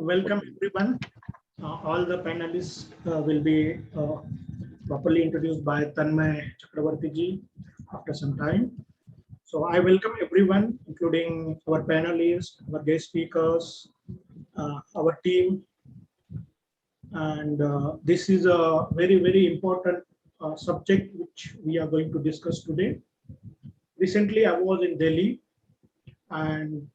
Welcome everyone. All the panelists will be properly introduced by Tanmay Chakrabarty ji after some time. So I welcome everyone, including our panelists, our guest speakers, our team. And this is a very important subject which we are going to discuss today. Recently, I was in Delhi and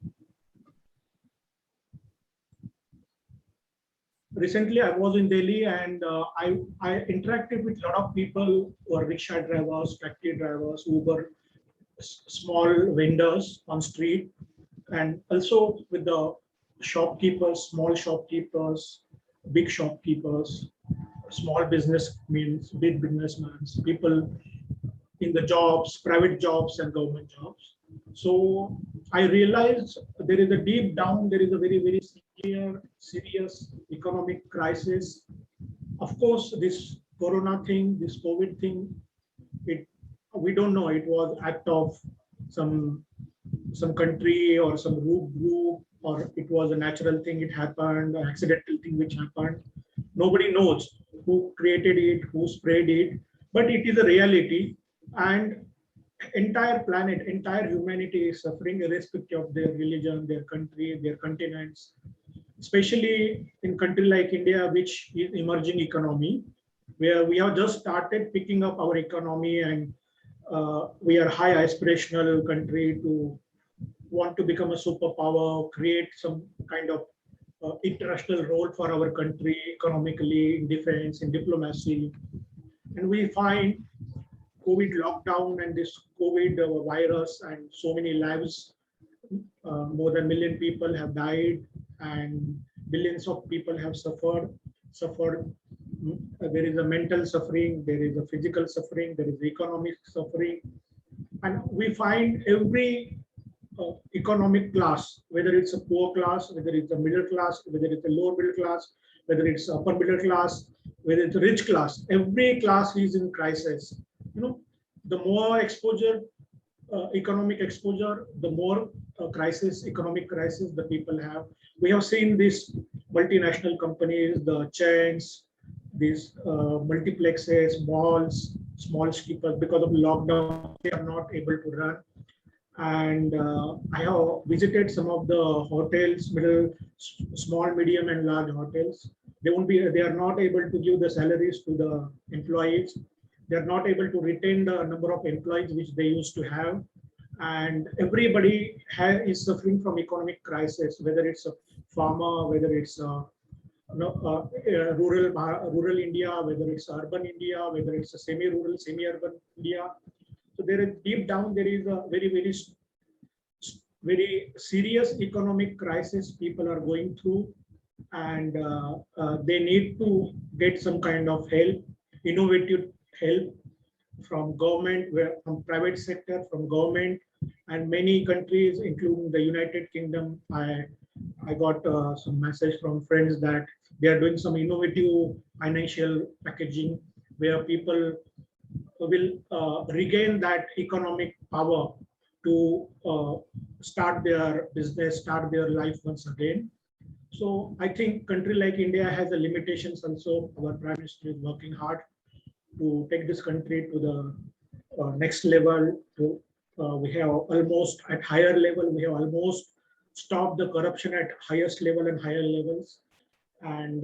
I interacted with a lot of people who are rickshaw drivers, taxi drivers, Uber, small vendors on street, and also with the shopkeepers, small shopkeepers, big shopkeepers, small business means big businessmen, people in the jobs, private jobs and government jobs. So I realized there is a deep down, there is a very serious economic crisis. Of course, this Corona thing, this COVID thing, we don't know. It was act of some country or some group, or it was a natural thing. It happened, an accidental thing which happened. Nobody knows who created it, who spread it, but it is a reality, and entire planet, entire humanity is suffering irrespective of their religion, their country, their continents, especially in country like India, which is emerging economy, where we have just started picking up our economy, and we are high aspirational country to want to become a superpower, create some kind of international role for our country economically, in defense, in diplomacy. And we find COVID lockdown and this COVID virus and so many lives, more than 1 million people have died and billions of people have suffered. There is a mental suffering, there is a physical suffering, there is economic suffering. And we find every economic class, whether it's a poor class, whether it's a middle class, whether it's a lower middle class, whether it's upper middle class, whether it's a rich class, every class is in crisis. The more exposure, economic exposure, the more economic crisis the people have. We have seen these multinational companies, the chains, these multiplexes, malls, small keepers, because of lockdown, they are not able to run. And I have visited some of the hotels, small, medium, and large hotels. They are not able to give the salaries to the employees. They are not able to retain the number of employees which they used to have. And everybody is suffering from economic crisis, whether it's a farmer, whether it's rural India, whether it's urban India, whether it's a semi-rural, semi-urban India. So there is deep down, there is a very serious economic crisis people are going through, and they need to get some kind of help, innovative help from government, from private sector, from government, and many countries, including the United Kingdom. I got some message from friends that they are doing some innovative financial packaging where people will regain that economic power to start their business, start their life once again. So I think country like India has a limitations also. Our Prime Minister is working hard to take this country to the next level. We have almost at higher level, we have almost stopped the corruption at highest level and higher levels. And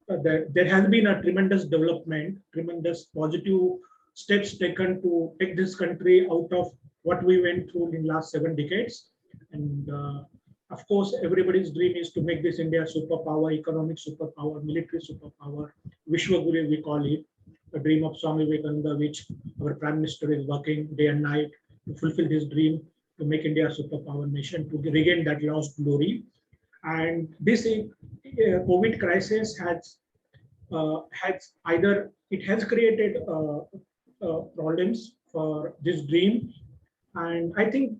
there has been a tremendous development, tremendous positive steps taken to take this country out of what we went through in last 7 decades. And of course, everybody's dream is to make this India superpower, economic superpower, military superpower, Vishwaguru we call it, the dream of Swami Vivekananda, which our Prime Minister is working day and night to fulfill his dream to make India a superpower nation, to regain that lost glory. And this COVID crisis has created problems for this dream. And I think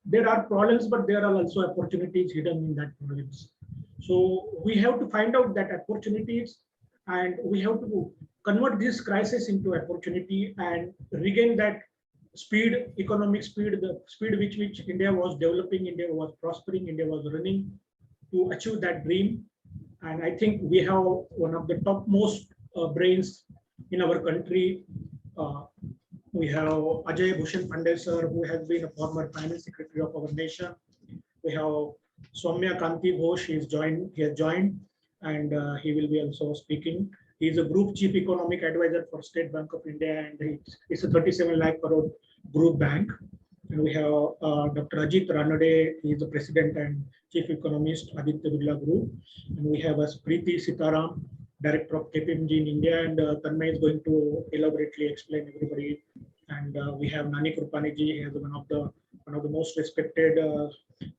there are problems, but there are also opportunities hidden in that problems. So we have to find out that opportunities, and we have to convert this crisis into opportunity and regain that speed, economic speed, the speed which India was developing, India was prospering, India was running to achieve that dream. And I think we have one of the topmost brains in our country. We have Ajay Bhushan Pandey sir, who has been a former finance secretary of our nation. We have Saumya Kanti Ghosh, he has joined, and he will be also speaking. He is a group chief economic advisor for State Bank of India, and it's a 37 lakh crore group bank. And we have Dr. Ajit Ranade, he is the president and chief economist, Aditya Birla Group. And we have Preeti, Sitaram, director of KPMG in India, and Tanmay is going to elaborately explain everybody. And we have Nanik Rupani ji, he is one of the most respected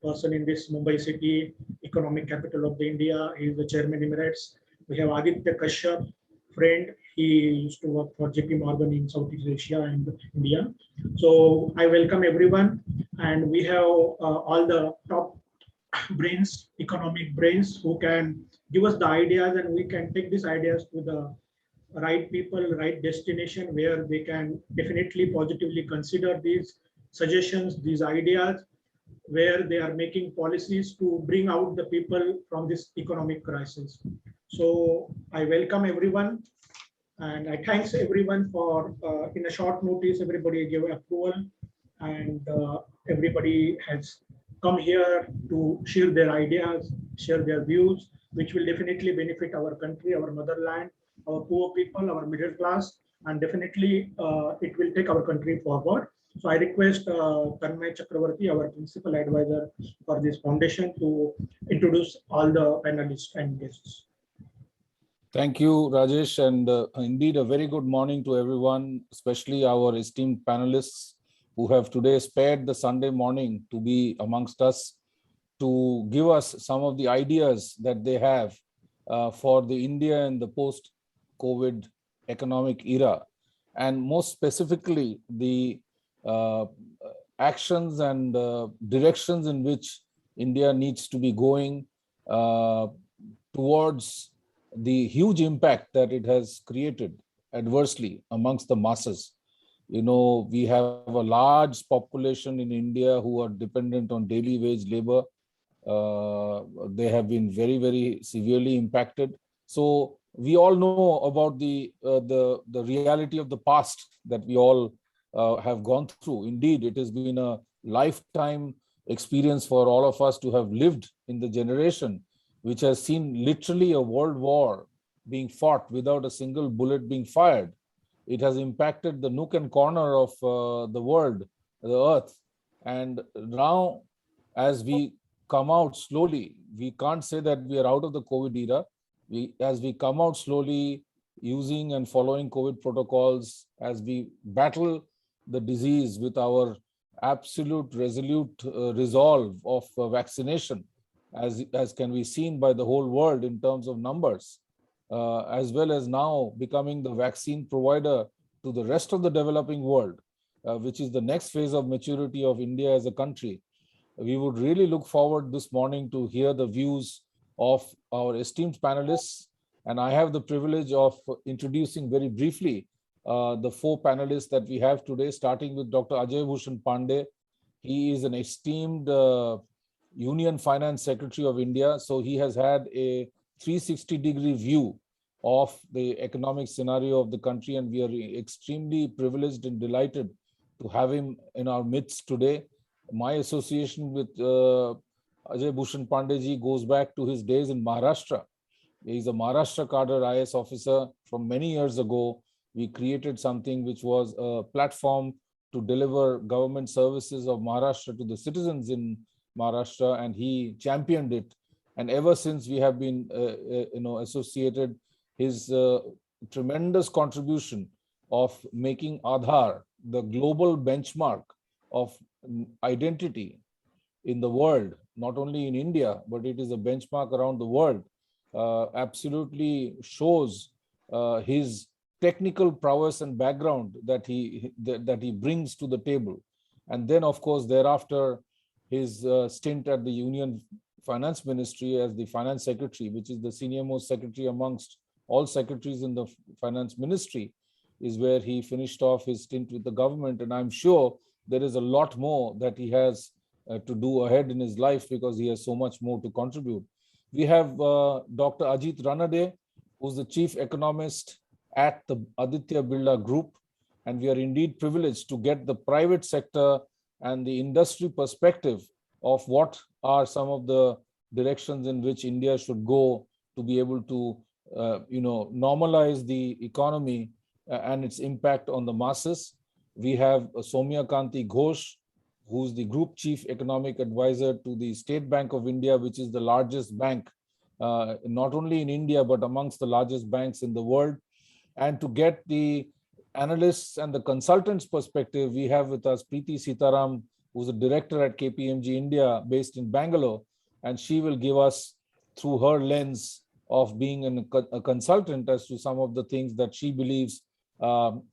person in this Mumbai city, economic capital of the India. He is the chairman Emirates. We have Aditya Kashyap, friend. He used to work for JP Morgan in Southeast Asia and India. So I welcome everyone, and we have all the top brains, economic brains, who can give us the ideas, and we can take these ideas to the right people, right destination, where they can definitely positively consider these suggestions, these ideas, where they are making policies to bring out the people from this economic crisis. So I welcome everyone, and I thanks everyone for in a short notice, everybody gave approval, and everybody has come here to share their ideas, share their views, which will definitely benefit our country, our motherland, our poor people, our middle class, and definitely it will take our country forward. So I request Tanmay Chakrabarty, our principal advisor for this foundation, to introduce all the panelists and guests. Thank you, Rajesh, and indeed a very good morning to everyone, especially our esteemed panelists who have today spared the Sunday morning to be amongst us to give us some of the ideas that they have for the India in the post-COVID economic era, and most specifically the actions and directions in which India needs to be going towards the huge impact that it has created adversely amongst the masses. You know, we have a large population in India who are dependent on daily wage labor. They have been very, very severely impacted. So we all know about the reality of the past that we all have gone through. Indeed, it has been a lifetime experience for all of us to have lived in the generation which has seen literally a world war being fought without a single bullet being fired. It has impacted the nook and corner of the world, the earth. And now, as we come out slowly, we can't say that we are out of the COVID era. As we come out slowly, using and following COVID protocols, as we battle the disease with our absolute resolute resolve of vaccination, as can be seen by the whole world in terms of numbers, as well as now becoming the vaccine provider to the rest of the developing world, which is the next phase of maturity of India as a country. We would really look forward this morning to hear the views of our esteemed panelists. And I have the privilege of introducing very briefly the four panelists that we have today, starting with Dr. Ajay Bhushan Pandey. He is an esteemed Union Finance Secretary of India. So he has had a 360-degree view of the economic scenario of the country, and we are extremely privileged and delighted to have him in our midst today. My association with Ajay Bhushan Pandey ji goes back to his days in Maharashtra. He's a Maharashtra cadre IS officer. From many years ago, we created something which was a platform to deliver government services of Maharashtra to the citizens in Maharashtra, and he championed it. And ever since, we have been associated. His tremendous contribution of making Aadhaar the global benchmark of identity in the world, not only in India, but it is a benchmark around the world, absolutely shows his technical prowess and background that he brings to the table. And then, of course, thereafter, his stint at the Union Finance Ministry as the Finance Secretary, which is the senior most secretary amongst all secretaries in the Finance Ministry, is where he finished off his stint with the government. And I'm sure there is a lot more that he has to do ahead in his life, because he has so much more to contribute. We have Dr. Ajit Ranade, who's the chief economist at the Aditya Birla Group. And we are indeed privileged to get the private sector and the industry perspective of what are some of the directions in which India should go to be able to, normalize the economy and its impact on the masses. We have Saumya Kanti Ghosh, who's the Group Chief Economic Advisor to the State Bank of India, which is the largest bank, not only in India, but amongst the largest banks in the world. And to get the analysts and the consultants' perspective, we have with us Preeti Sitaram, who's a director at KPMG India, based in Bangalore. And she will give us, through her lens of being a consultant, as to some of the things that she believes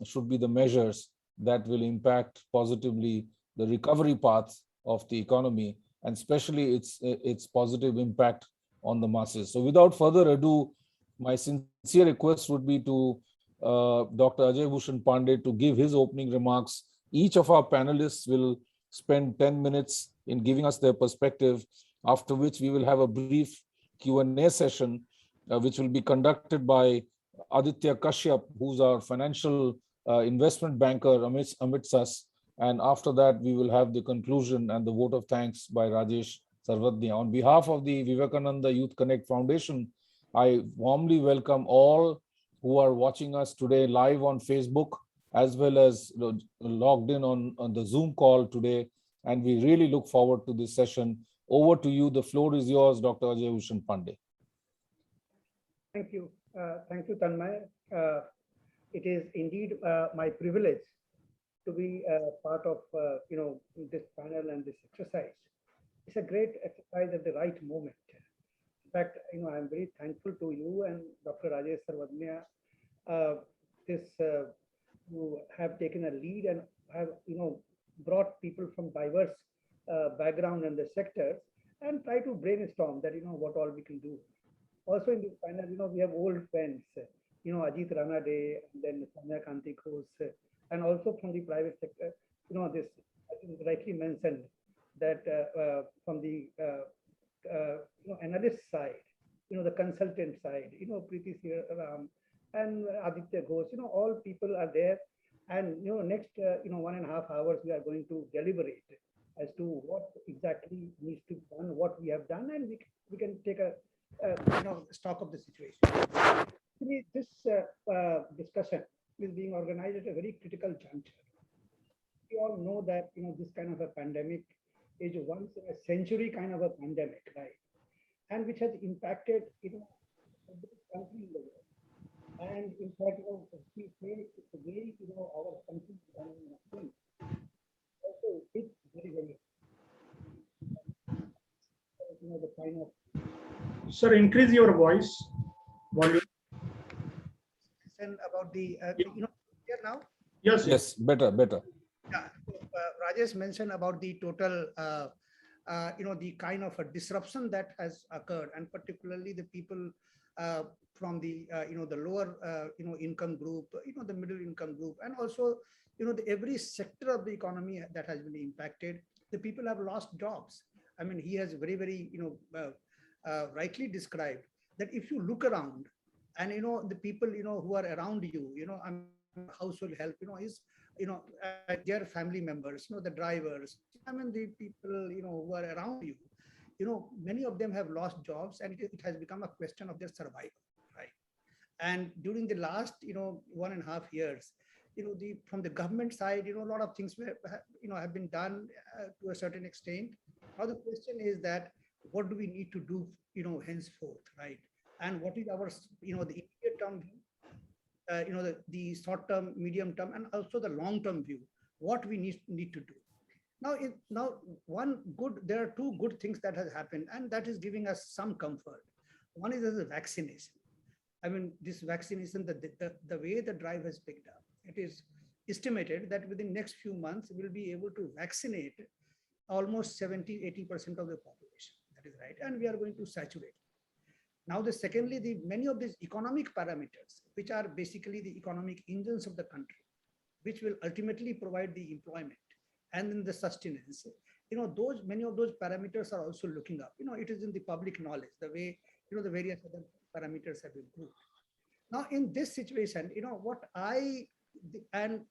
should be the measures that will impact positively the recovery path of the economy, and especially its positive impact on the masses. So without further ado, my sincere request would be to Dr. Ajay Bhushan Pandey to give his opening remarks. Each of our panelists will spend 10 minutes in giving us their perspective, after which we will have a brief Q&A session, which will be conducted by Aditya Kashyap, who's our financial investment banker amidst us. And after that, we will have the conclusion and the vote of thanks by Rajesh Sarwadnya. On behalf of the Vivekananda Youth Connect Foundation, I warmly welcome all who are watching us today live on Facebook, as well as logged in on the Zoom call today. And we really look forward to this session. Over to you. The floor is yours, Dr. Ajay Bhushan Pandey. Thank you. Thank you, Tanmay. It is indeed my privilege to be part of this panel and this exercise. It's a great exercise at the right moment. In fact, I'm very thankful to you and Dr. Rajesh Sarwadnya, who have taken a lead and have brought people from diverse background and the sectors and try to brainstorm that what all we can do. Also in this panel, we have old friends, Ajit Ranade, and then Saumya Kanti Ghosh, and also from the private sector, this I think rightly mentioned that from the analyst side, the consultant side, Preeti Sitaram and Aditya Ghosh, all people are there. And next 1.5 hours we are going to deliberate as to what exactly needs to be done, what we have done, and we can take a stock of the situation. Actually, this discussion is being organized at a very critical juncture. We all know that this kind of a pandemic is once in a century kind of a pandemic, right? And which has impacted every country in the world. And in fact, we say the way our country is running, also it's very, very the kind of. Sir, increase your voice volume. About the here now. Yes, better. Yeah, Rajesh mentioned about the total, the kind of a disruption that has occurred, and particularly the people from the the lower income group, the middle income group, and also every sector of the economy that has been impacted. The people have lost jobs. I mean, he has very, very rightly described that if you look around, and the people who are around you, household help, is their family members, the drivers. I mean, the people who are around you. Many of them have lost jobs, and it has become a question of their survival, right? And during the last 1.5 years, from the government side, a lot of things were have been done to a certain extent. Now the question is that what do we need to do henceforth, right? And what is our the immediate term view, the short term, medium term, and also the long term view, what we need to do. Now, there are two good things that has happened, and that is giving us some comfort. One is the vaccination. I mean, this vaccination, the way the drive has picked up, it is estimated that within next few months, we'll be able to vaccinate almost 70-80% of the population. That is right. And we are going to saturate. Now, secondly, many of these economic parameters, which are basically the economic engines of the country, which will ultimately provide the employment and then the sustenance, many of those parameters are also looking up. It is in the public knowledge, the way the various other parameters have improved. Now, in this situation, what and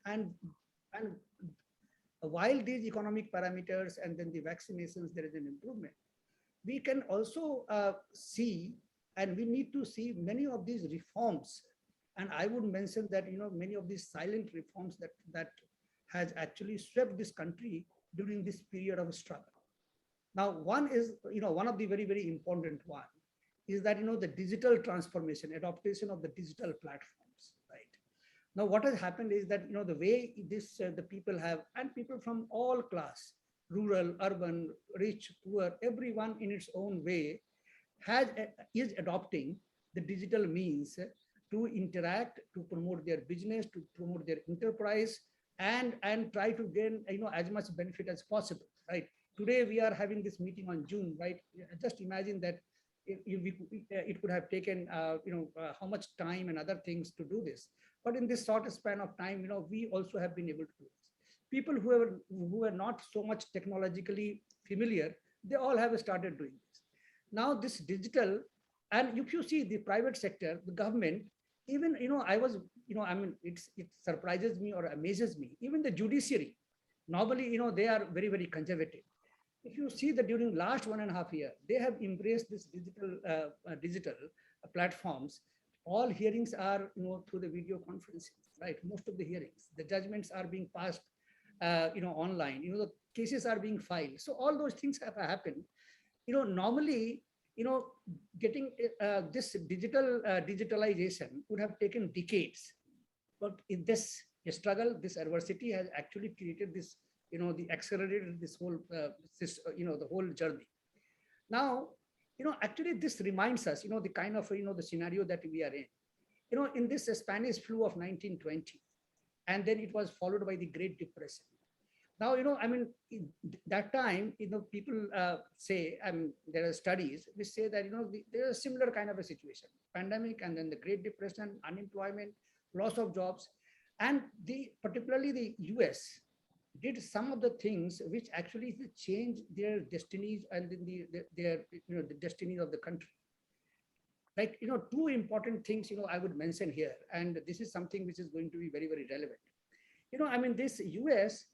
while these economic parameters and then the vaccinations, there is an improvement. We can also see, and we need to see many of these reforms. And I would mention that, many of these silent reforms that has actually swept this country during this period of struggle. Now, one is, one of the very, very important one is that, the digital transformation, adaptation of the digital platforms, right? Now, what has happened is that, the way this, the people have, and people from all class, rural, urban, rich, poor, everyone in its own way is adopting the digital means to interact, to promote their business, to promote their enterprise, and try to gain, as much benefit as possible, right? Today we are having this meeting on Zoom, right? Just imagine that it could have taken, how much time and other things to do this. But in this short span of time, we also have been able to do this. People who are not so much technologically familiar, they all have started doing this. Now this digital, and if you see the private sector, the government, even, it surprises me or amazes me. Even the judiciary, normally, they are very, very conservative. If you see that during last 1.5 years, they have embraced this digital platforms. All hearings are, through the video conferencing, right? Most of the hearings, the judgments are being passed, online. The cases are being filed. So all those things have happened. Normally, getting this digitalization would have taken decades, but in this struggle, this adversity has actually created this, the accelerated this whole, the whole journey. Now, actually this reminds us, the kind of, the scenario that we are in. In this Spanish flu of 1920, and then it was followed by the Great Depression. Now, that time, people say, there are studies which say that, there is a similar kind of a situation, pandemic, and then the Great Depression, unemployment, loss of jobs, and particularly the US did some of the things which actually changed their destinies and the destinies of the country. Like, two important things, I would mention here, and this is something which is going to be very, very relevant. This US,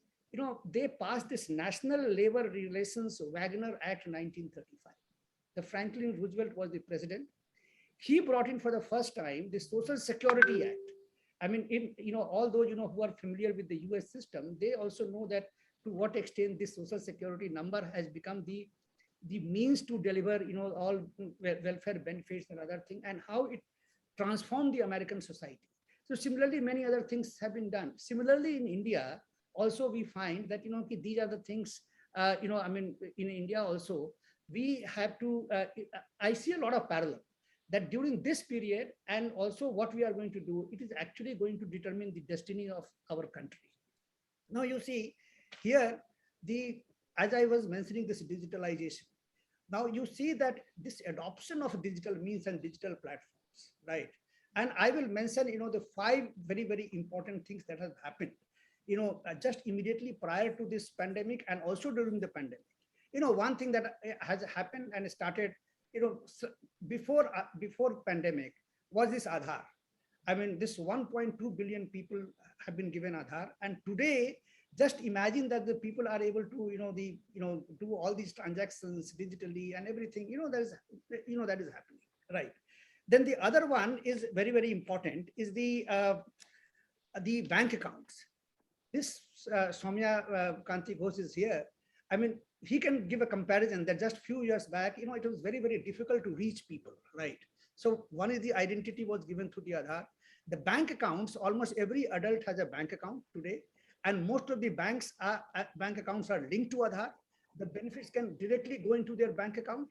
they passed this National Labor Relations Wagner Act 1935. The Franklin Roosevelt was the president. He brought in for the first time the Social Security Act. All those, who are familiar with the US system, they also know that to what extent this Social Security number has become the means to deliver, all welfare benefits and other things, and how it transformed the American society. So similarly, many other things have been done. Similarly, in India, also we find that, these are the things, in India also, we have to, I see a lot of parallel that during this period, and also what we are going to do, it is actually going to determine the destiny of our country. Now you see here, as I was mentioning, this digitalization. Now you see that this adoption of digital means and digital platforms, right? And I will mention, the 5 very, very important things that have happened, just immediately prior to this pandemic and also during the pandemic. One thing that has happened and started, before pandemic was this Aadhaar. This 1.2 billion people have been given Aadhaar, and today, just imagine that the people are able to, do all these transactions digitally and everything. That is happening, right? Then the other one is very, very important is the bank accounts. This Saumya Kanti Ghosh is here. He can give a comparison that just few years back, it was very, very difficult to reach people, right? So one is the identity was given through the Aadhaar. The bank accounts, almost every adult has a bank account today, and most of the bank accounts are linked to Aadhaar. The benefits can directly go into their bank account.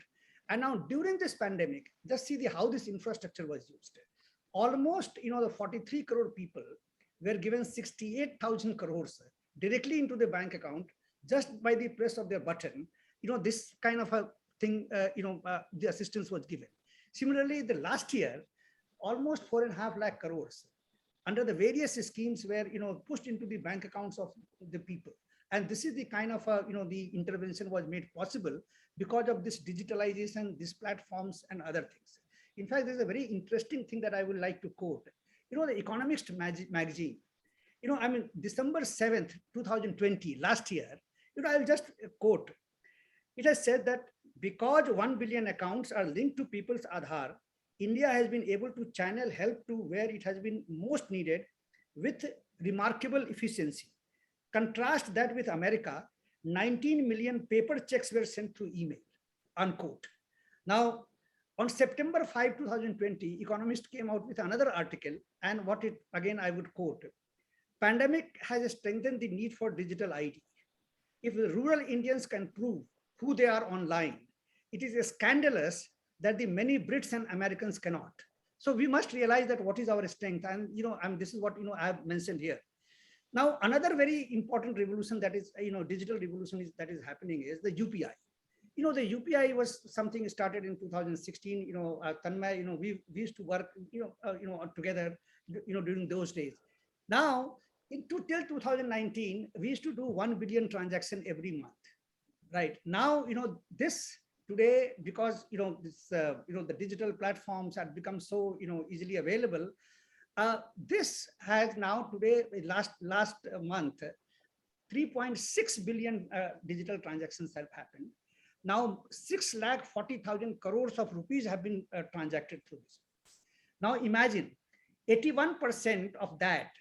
And now during this pandemic, just see how this infrastructure was used. Almost, the 43 crore people were given 68,000 crores directly into the bank account just by the press of their button. This kind of a thing, the assistance was given. Similarly, the last year, almost 4.5 lakh crores under the various schemes were, pushed into the bank accounts of the people. And this is the kind of, the intervention was made possible because of this digitalization, these platforms and other things. In fact, there's a very interesting thing that I would like to quote. The Economist magazine, December 7th, 2020, last year, I'll just quote. It has said that because 1 billion accounts are linked to people's Aadhaar, India has been able to channel help to where it has been most needed with remarkable efficiency. Contrast that with America, 19 million paper checks were sent through email, unquote. Now, on September 5, 2020, Economist came out with another article, and again, I would quote, pandemic has strengthened the need for digital ID. If the rural Indians can prove who they are online, it is scandalous that the many Brits and Americans cannot. So we must realize that what is our strength, and this is what I have mentioned here. Now, another very important revolution that is digital revolution that is happening is the UPI. The UPI was something started in 2016. Tanmay, we used to work together during those days. Now, till 2019, we used to do 1 billion transaction every month. Right now, this today, because the digital platforms have become so easily available. This has now today last month 3.6 billion digital transactions have happened. Now 6,40,000 crores of rupees have been transacted through this. Now imagine 81% of that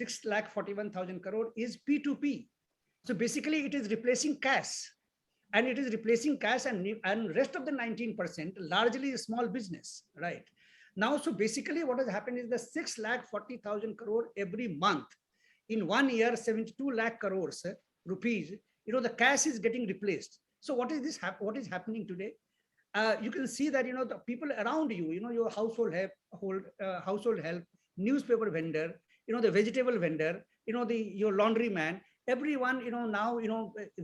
6,41,000 crore is P2P. So basically it is replacing cash. And it is replacing cash, and rest of the 19% largely small business, right? Now, so basically what has happened is the 6,40,000 crore every month. In 1 year, 72 lakh crores rupees, the cash is getting replaced. So what is this? What is happening today? You can see that, the people around you, your household help, newspaper vendor, the vegetable vendor, your laundry man, everyone now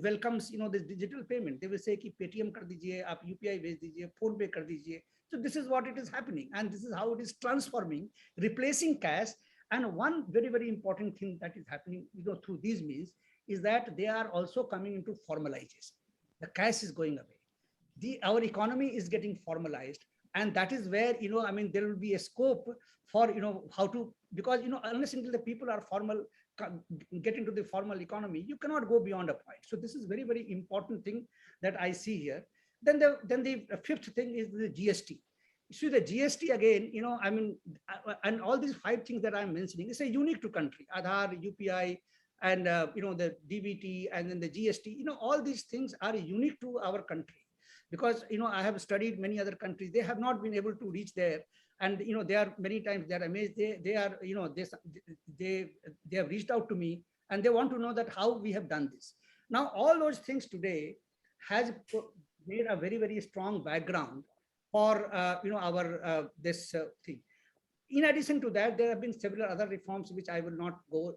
welcomes this digital payment. They will say ki Paytm kar dijiye, aap UPI bhej dijiye, phone pay kar dijiye. So this is what it is happening, and this is how it is transforming, replacing cash. And one very, very important thing that is happening through these means is that they are also coming into formalization. The cash is going away. Our economy is getting formalized, and that is where there will be a scope for how to, because unless until the people are formal, get into the formal economy, you cannot go beyond a point. So this is very, very important thing that I see here. Then the fifth thing is the GST. See the GST again, and all these 5 things that I'm mentioning is a unique to country. Aadhaar, UPI, and the DBT, and then the GST. All these things are unique to our country, because I have studied many other countries. They have not been able to reach there. And they are many times they are amazed. They are they have reached out to me, and they want to know that how we have done this. Now all those things today has made a very, very strong background for our this thing. In addition to that, there have been several other reforms which I will not go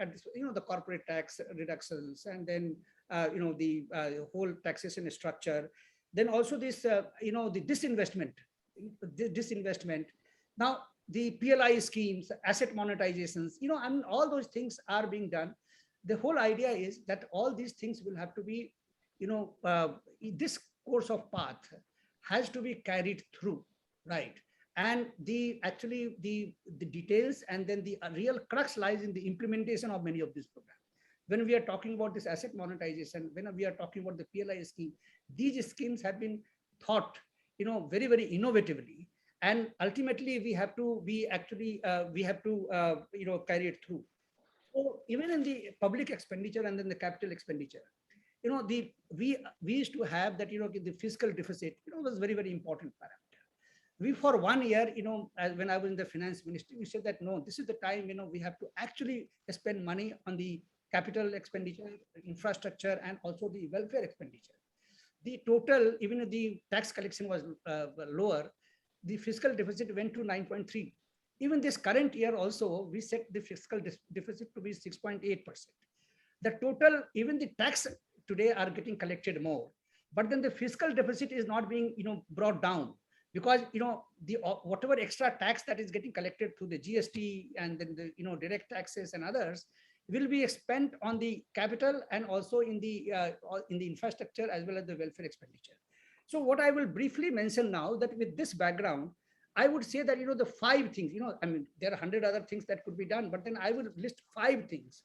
at this, the corporate tax reductions, and then the whole taxation structure. Then also this the disinvestment. Now the PLI schemes, asset monetizations, all those things are being done. The whole idea is that all these things will have to be, this course of path has to be carried through, right? And the details, and then the real crux lies in the implementation of many of these programs. When we are talking about this asset monetization, when we are talking about the PLI scheme, these schemes have been thought very, very innovatively, and ultimately we have to carry it through. So even in the public expenditure and then the capital expenditure, we used to have that the fiscal deficit was very, very important parameter. We for 1 year when I was in the finance ministry, we said that no, this is the time we have to actually spend money on the capital expenditure, infrastructure, and also the welfare expenditure. The total, even if the tax collection was lower, the fiscal deficit went to 9.3. Even this current year also, we set the fiscal deficit to be 6.8%. The total, even the tax today are getting collected more, but then the fiscal deficit is not being brought down, because the whatever extra tax that is getting collected through the GST and then the direct taxes and others will be spent on the capital and also in the infrastructure as well as the welfare expenditure. So what I will briefly mention now, that with this background, I would say that, the 5 things, I mean, there are 100 other things that could be done, but then I will list 5 things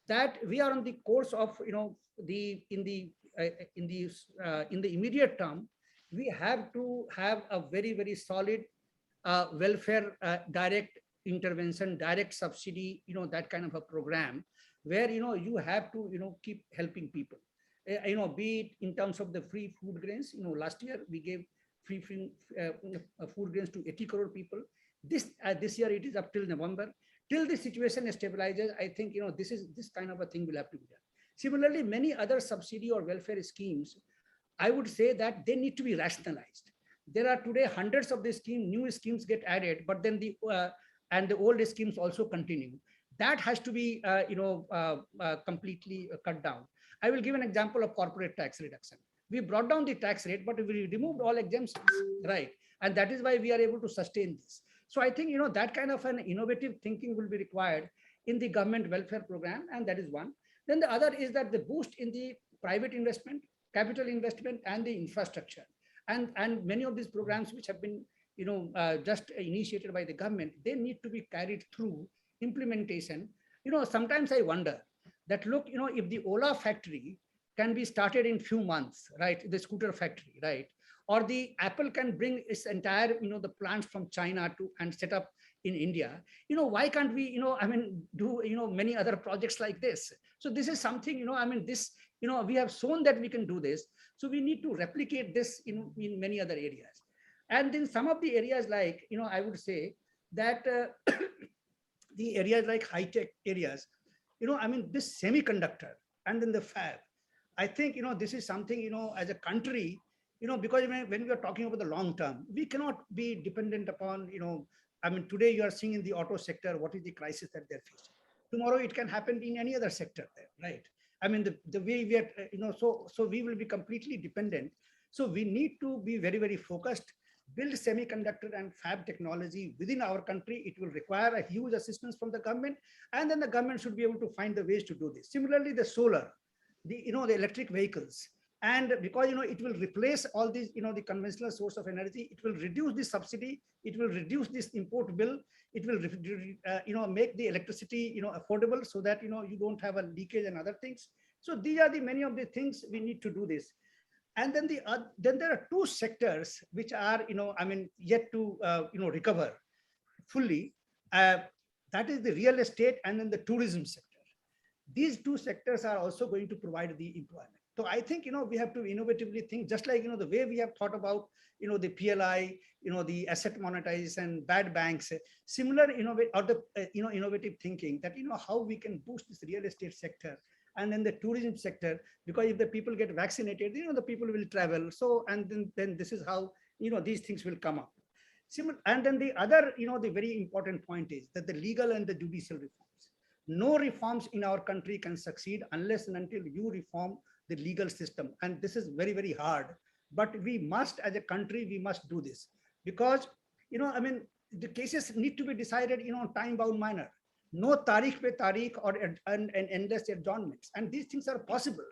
that we are on the course of, in the immediate term, we have to have a very, very solid welfare direct intervention, direct subsidy, that kind of a program where, you have to, keep helping people, be it in terms of the free food grains. Last year we gave free food grains to 80 crore people. This year it is up till November. Till the situation stabilizes, I think, this kind of a thing will have to be done. Similarly, many other subsidy or welfare schemes, I would say that they need to be rationalized. There are today hundreds of these schemes, new schemes get added, but then the old schemes also continue. That has to be, completely cut down. I will give an example of corporate tax reduction. We brought down the tax rate, but we removed all exemptions, right? And that is why we are able to sustain this. So I think, that kind of an innovative thinking will be required in the government welfare program, and that is one. Then the other is that the boost in the private investment, capital investment, and the infrastructure. And many of these programs which have been, just initiated by the government, they need to be carried through implementation. Sometimes I wonder that, look, if the Ola factory can be started in few months, right? The scooter factory, right? Or the Apple can bring its entire, the plants from China to and set up in India. Why can't we, do, many other projects like this? So this is something, this, we have shown that we can do this. So we need to replicate this in many other areas. And then some of the areas like, I would say that the areas like high-tech areas, this semiconductor and then the fab, I think, this is something, as a country, because when we are talking about the long term, we cannot be dependent upon, today you are seeing in the auto sector, what is the crisis that they're facing. Tomorrow it can happen in any other sector there, right? The way we are, so we will be completely dependent. So we need to be very, very focused, build semiconductor and fab technology within our country. It will require a huge assistance from the government, and then the government should be able to find the ways to do this. Similarly, the solar, the electric vehicles, and because it will replace all these the conventional source of energy, it will reduce the subsidy, it will reduce this import bill, it will make the electricity affordable, so that you don't have a leakage and other things. So these are the many of the things we need to do this. And then then there are 2 sectors which are yet to recover fully. That is the real estate and then the tourism sector. These 2 sectors are also going to provide the employment. So I think, we have to innovatively think, just like, the way we have thought about, the PLI, the asset monetization, bad banks, similar innovative thinking that, how we can boost this real estate sector and then the tourism sector, because if the people get vaccinated, the people will travel. So, and then this is how, these things will come up. And then the other, the very important point is that the legal and the judicial reforms. No reforms in our country can succeed unless and until you reform the legal system. And this is very, very hard, but we must, as a country, we must do this, because, the cases need to be decided, time-bound manner. No tarikh pe tarikh or and endless adjournments. And these things are possible,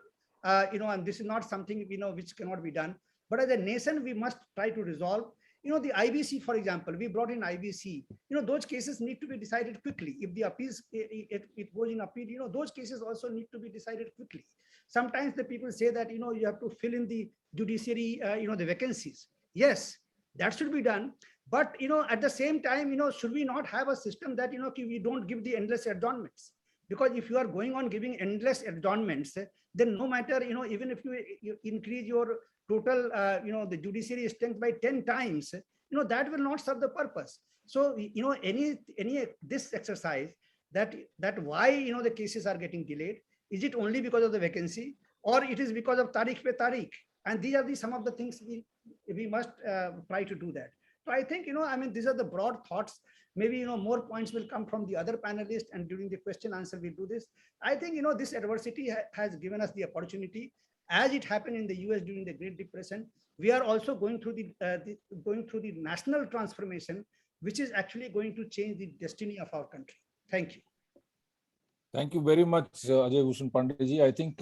and this is not something, which cannot be done. But as a nation, we must try to resolve. The IBC, for example, we brought in IBC. Those cases need to be decided quickly. If the appeals, it goes in appeal, those cases also need to be decided quickly. Sometimes the people say that, you have to fill in the judiciary, the vacancies. Yes, that should be done. But, at the same time, should we not have a system that, we don't give the endless adjournments? Because if you are going on giving endless adjournments, then no matter, even if you increase your total, the judiciary strength by 10 times, that will not serve the purpose. So, this exercise that why, the cases are getting delayed, is it only because of the vacancy, or it is because of tarikh pe tarikh? And these are some of the things we must try to do that. So I think, these are the broad thoughts. Maybe, more points will come from the other panelists, and during the question answer, we'll do this. I think, this adversity has given us the opportunity, as it happened in the US during the Great Depression. We are also going through the national transformation, which is actually going to change the destiny of our country. Thank you. Thank you very much, Ajay Bhushan Pandey. I think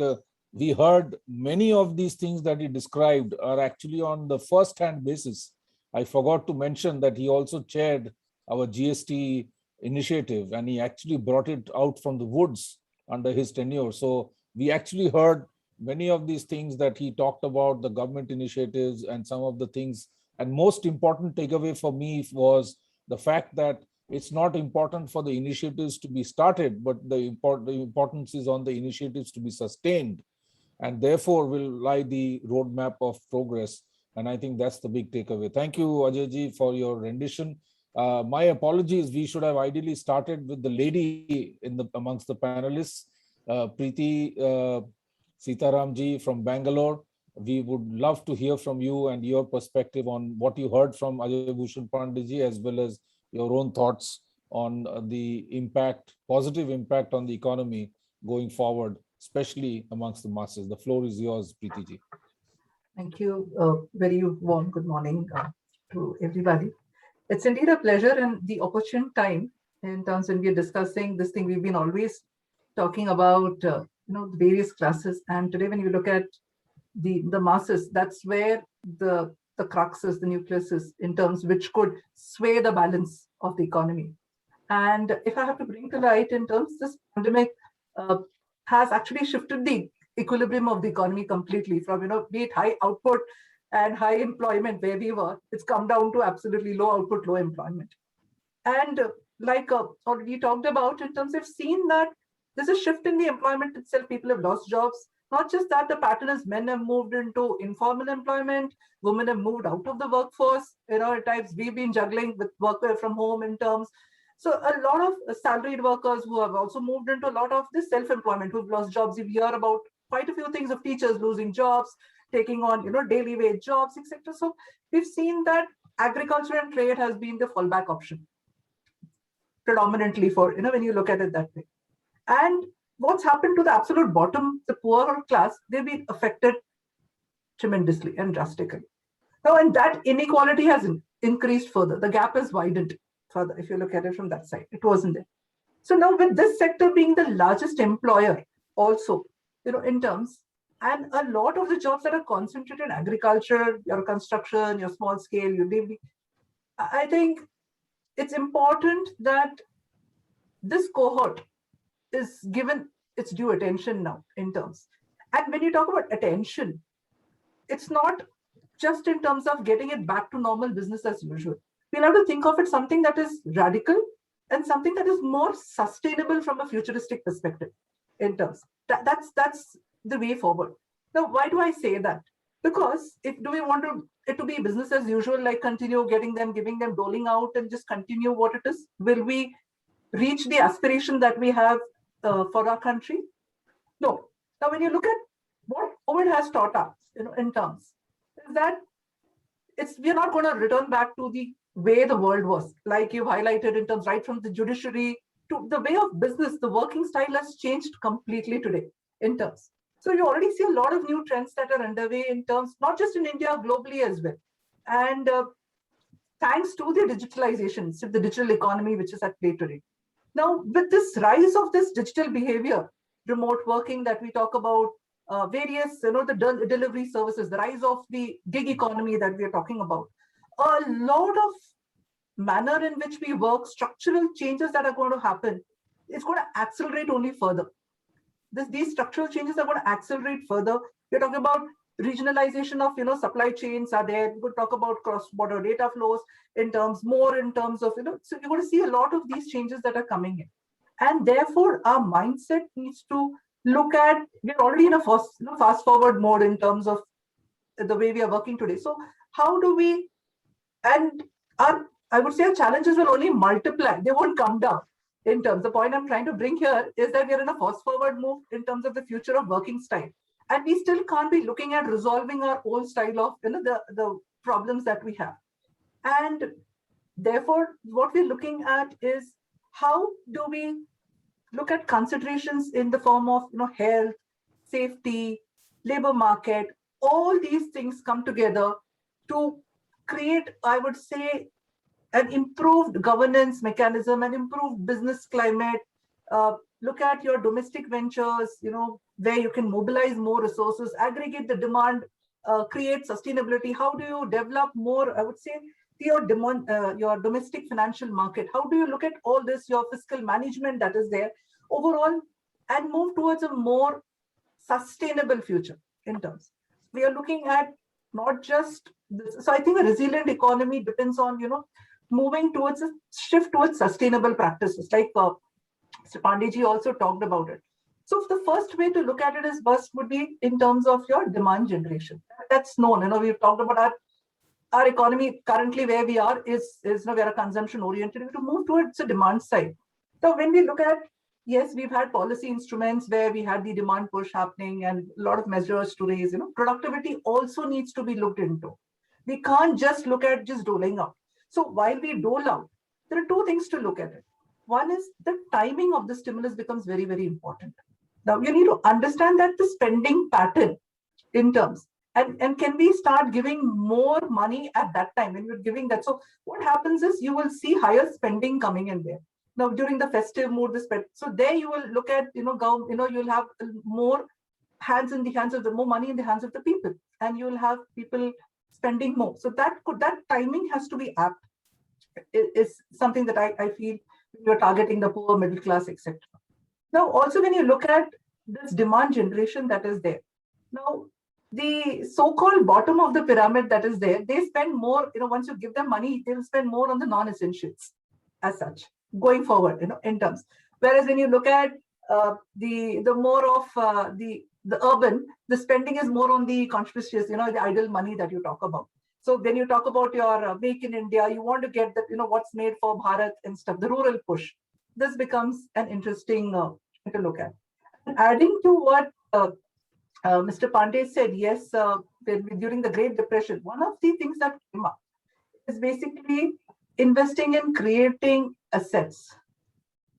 we heard many of these things that he described are actually on the first-hand basis I forgot to mention that he also chaired our GST initiative, and he actually brought it out from the woods under his tenure. So we actually heard many of these things that he talked about, the government initiatives and some of the things. And most important takeaway for me was the fact that it's not important for the initiatives to be started, but the importance is on the initiatives to be sustained, and therefore will lie the roadmap of progress. And I think that's the big takeaway. Thank you, Ajay for your rendition. My apologies, we should have ideally started with the lady amongst the panelists, Preeti Sitaram ji from Bangalore. We would love to hear from you and your perspective on what you heard from Ajay Bhushan Pandey ji, as well as your own thoughts on the impact, positive impact on the economy going forward, especially amongst the masses. The floor is yours, Preeti ji. Thank you. Very warm good morning to everybody. It's indeed a pleasure and the opportune time in terms when we're discussing this thing. We've been always talking about the various classes, and today when you look at the masses, that's where the crux is, the nucleus is, in terms which could sway the balance of the economy. And if I have to bring to light in terms, this pandemic has actually shifted the equilibrium of the economy completely from, be it high output and high employment where we were, it's come down to absolutely low output, low employment. And like already talked about in terms of seen that there's a shift in the employment itself. People have lost jobs. Not just that, the pattern is men have moved into informal employment, women have moved out of the workforce. At times we've been juggling with work from home in terms. So a lot of salaried workers who have also moved into a lot of this self-employment, who've lost jobs. We hear about quite a few things of teachers losing jobs, taking on, daily wage jobs, etc. So we've seen that agriculture and trade has been the fallback option predominantly for, when you look at it that way. And what's happened to the absolute bottom, the poorer class, they've been affected tremendously and drastically. Now, and that inequality has increased further. The gap has widened further if you look at it from that side. It wasn't there. So now with this sector being the largest employer also, in terms, and a lot of the jobs that are concentrated in agriculture, your construction, your small scale, your daily, I think it's important that this cohort is given its due attention now in terms. And when you talk about attention, it's not just in terms of getting it back to normal business as usual. We'll have to think of it something that is radical and something that is more sustainable from a futuristic perspective in terms. That's the way forward. Now, why do I say that? Because do we want it to be business as usual, like continue getting them, giving them, doling out and just continue what it is? Will we reach the aspiration that we have for our country? No. Now, when you look at what COVID has taught us, in terms, is that we're not going to return back to the way the world was, like you've highlighted in terms, right from the judiciary to the way of business. The working style has changed completely today in terms. So you already see a lot of new trends that are underway in terms, not just in India, globally as well. And thanks to the digitalization, so the digital economy, which is at play today. Now, with this rise of this digital behavior, remote working that we talk about, various, the delivery services, the rise of the gig economy that we are talking about, a lot of manner in which we work, structural changes that are going to happen, it's going to accelerate only further. These structural changes are going to accelerate further. We're talking about regionalization of, supply chains are there. We could talk about cross-border data flows in terms of, so you're going to see a lot of these changes that are coming in. And therefore, our mindset needs to look at, we're already in a fast forward mode in terms of the way we are working today. So how do we, and I would say our challenges will only multiply. They won't come down. In terms, the point I'm trying to bring here is that we're in a fast forward move in terms of the future of working style. And we still can't be looking at resolving our old style of the problems that we have. And therefore, what we're looking at is how do we look at considerations in the form of health, safety, labor market, all these things come together to create, I would say, an improved governance mechanism, an improved business climate. Look at your domestic ventures, where you can mobilize more resources, aggregate the demand, create sustainability. How do you develop more, I would say, your domestic financial market. How do you look at all this, your fiscal management that is there overall, and move towards a more sustainable future in terms. We are looking at not just this. So I think a resilient economy depends on, moving towards a shift towards sustainable practices, like Mr. Pandey ji also talked about it. So the first way to look at it is first would be in terms of your demand generation. That's known. We've talked about our economy currently where we are is we are a consumption oriented. We have to move towards the demand side. So when we look at, yes, we've had policy instruments where we had the demand push happening and a lot of measures to raise, productivity also needs to be looked into. We can't just look at just doling out. So while we dole out, there are two things to look at it. One is the timing of the stimulus becomes very, very important. Now you need to understand that the spending pattern in terms, and can we start giving more money at that time when you're giving that? So what happens is you will see higher spending coming in there. Now during the festive mood, so there you will look at, you'll have more hands in the hands of more money in the hands of the people, and you'll have people spending more. So that timing has to be apt. Is something that I feel you're targeting the poor, middle class, etc. Now, also when you look at this demand generation that is there, now the so-called bottom of the pyramid that is there, they spend more, once you give them money, they'll spend more on the non-essentials as such, going forward, in terms. Whereas when you look at the more of the urban, the spending is more on the conspicuous, the idle money that you talk about. So when you talk about your Make in India, you want to get that, what's made for Bharat and stuff, the rural push. This becomes an interesting to look at. And adding to what Mr. Pandey said, yes, during the Great Depression, one of the things that came up is basically investing in creating assets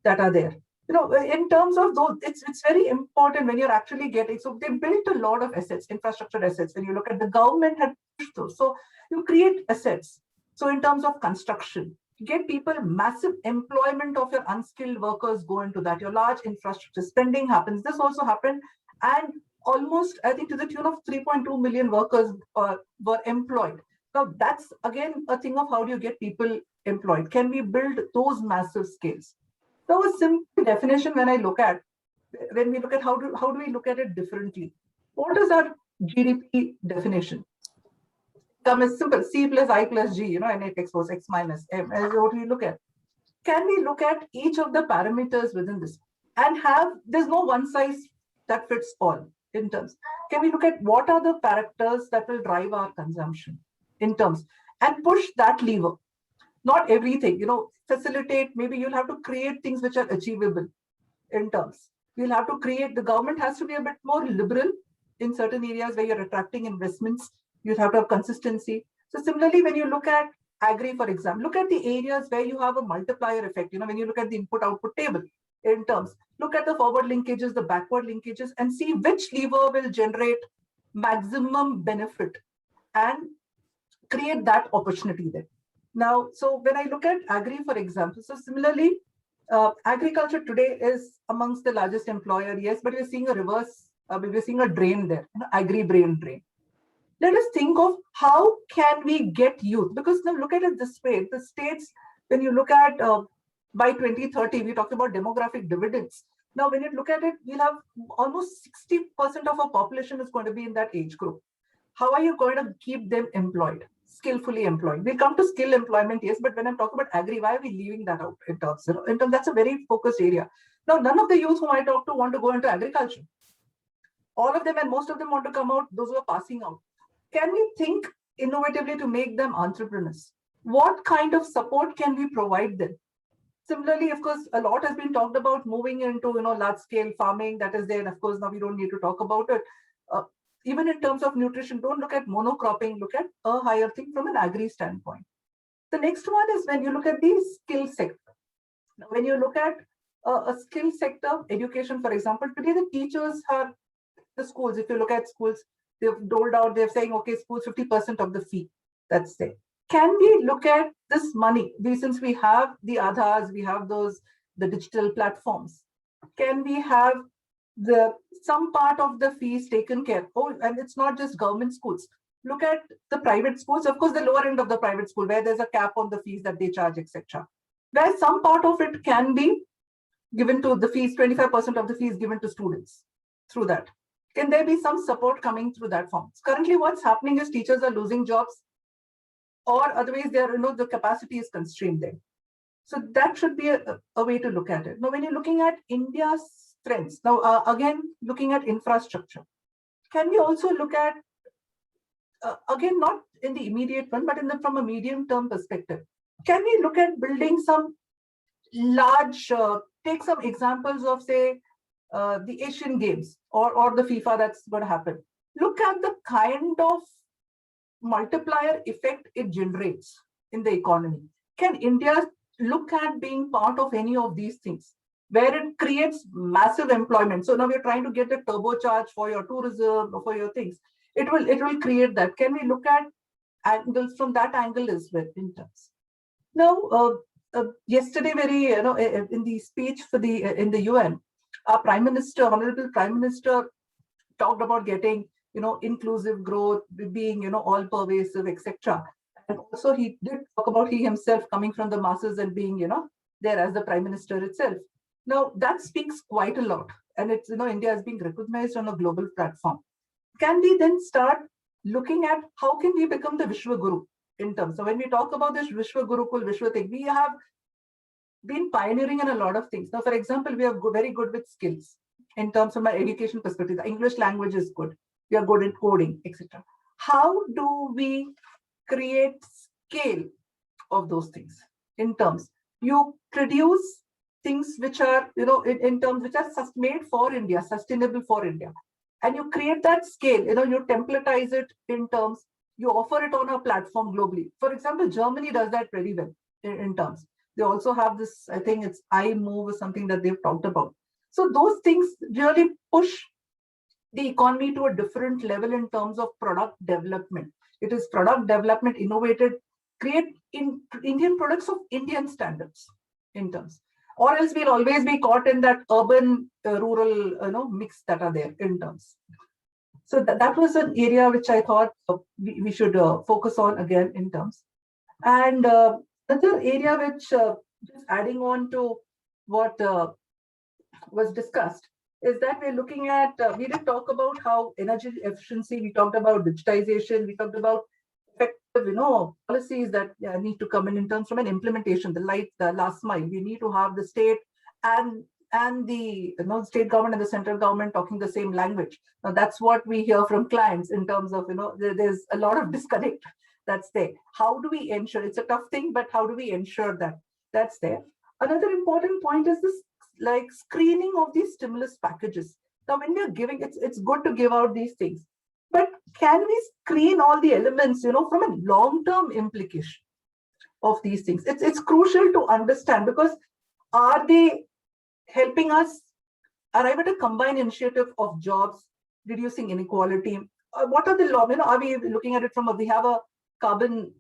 that are there. In terms of those, it's very important when you're actually getting, so they built a lot of assets, infrastructure assets. When you look at the government had pushed those. So you create assets. So in terms of construction, get people, massive employment of your unskilled workers go into that. Your large infrastructure spending happens. This also happened. And almost, I think, to the tune of 3.2 million workers were employed. Now that's again a thing of how do you get people employed? Can we build those massive scales? So a simple definition when we look at how do we look at it differently? What is our GDP definition? Come as simple, C plus I plus G, and it exposes X minus M as what we look at. Can we look at each of the parameters within this and there's no one size that fits all in terms. Can we look at what are the factors that will drive our consumption in terms and push that lever? Not everything, facilitate, maybe you'll have to create things which are achievable in terms. You'll have to create, the government has to be a bit more liberal in certain areas where you're attracting investments. You have to have consistency. So similarly, when you look at agri, for example, look at the areas where you have a multiplier effect. When you look at the input-output table in terms, look at the forward linkages, the backward linkages, and see which lever will generate maximum benefit and create that opportunity there. Now, so when I look at agri, for example, so similarly, agriculture today is amongst the largest employer, yes, but we're seeing a reverse, we're seeing a drain there, agri-brain drain. Let us think of how can we get youth, because now look at it this way, the states, when you look at by 2030, we talked about demographic dividends. Now, when you look at it, we'll have almost 60% of our population is going to be in that age group. How are you going to keep them employed, skillfully employed? We'll come to skill employment, yes, but when I'm talking about agri, why are we leaving that out in terms? That's a very focused area. Now, none of the youth whom I talk to want to go into agriculture. All of them and most of them want to come out, those who are passing out. Can we think innovatively to make them entrepreneurs? What kind of support can we provide them? Similarly, of course, a lot has been talked about moving into large-scale farming that is there. And of course, now we don't need to talk about it. Even in terms of nutrition, don't look at monocropping, look at a higher thing from an agri standpoint. The next one is when you look at the skill sector. Now, when you look at a skill sector, education, for example, today the teachers have the schools. If you look at schools, they've doled out, they're saying, okay, schools 50% of the fee, that's it. Can we look at this money? Since we have the Aadhaars, we have the digital platforms, can we have some part of the fees taken care of? Oh, and it's not just government schools. look at the private schools, of course, the lower end of the private school where there's a cap on the fees that they charge, etc. Where some part of it can be given to the fees, 25% of the fees given to students through that. Can there be some support coming through that form? Currently, what's happening is teachers are losing jobs, or otherwise, the capacity is constrained there. So that should be a way to look at it. Now, when you're looking at India's strengths, now again, looking at infrastructure, can we also look at, again, not in the immediate one, but from a medium-term perspective, can we look at building some large, take some examples of, say, the Asian Games or the FIFA that's going to happen. Look at the kind of multiplier effect it generates in the economy. Can India look at being part of any of these things where it creates massive employment? So now we're trying to get the turbocharge for your tourism or for your things. It will create that. Can we look at angles from that angle as well in terms? Now, yesterday, in the speech for in the UN, our Prime Minister, Honorable Prime Minister, talked about getting inclusive growth, being all pervasive, etc. And also he did talk about he himself coming from the masses and being there as the Prime Minister itself. Now that speaks quite a lot, and it's India is being recognized on a global platform. Can we then start looking at how can we become the Vishwa Guru in terms? So when we talk about this Vishwa Gurukul, Vishwa thing, we have been pioneering in a lot of things. Now, for example, we are very good with skills in terms of my education perspective. The English language is good. We are good at coding, etc. How do we create scale of those things in terms? You produce things which are, in terms which are made for India, sustainable for India. And you create that scale, you templatize it in terms, you offer it on a platform globally. For example, Germany does that very well in terms. They also have this, I think it's iMove or something that they've talked about. So those things really push the economy to a different level in terms of product development. It is product development, innovated, create Indian products of Indian standards in terms. Or else we'll always be caught in that urban, rural, mix that are there in terms. So that was an area which I thought we should focus on again in terms. And another area which, just adding on to what was discussed, is that we're looking at, we did talk about how energy efficiency, we talked about digitization, we talked about effective, policies that need to come in terms from an implementation, the last mile. We need to have the state and the state government and the central government talking the same language. Now that's what we hear from clients in terms of, there's a lot of disconnect that's there. How do we ensure? It's a tough thing, but how do we ensure that that's there? Another important point is this, like screening of these stimulus packages. Now, when we are giving, it's good to give out these things, but can we screen all the elements, from a long-term implication of these things? It's crucial to understand, because are they helping us arrive at a combined initiative of jobs, reducing inequality? What are the law? Are we looking at it from we have a carbon,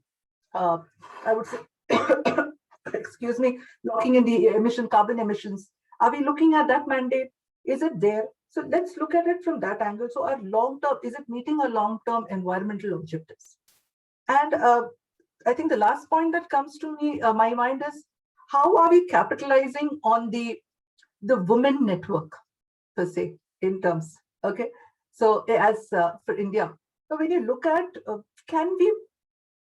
I would say, excuse me, locking in the carbon emissions. Are we looking at that mandate? Is it there? So let's look at it from that angle. So our long-term, is it meeting our long-term environmental objectives? And I think the last point that comes to my mind is, how are we capitalizing on the women network per se in terms? Okay, so as for India, so when you look at, can we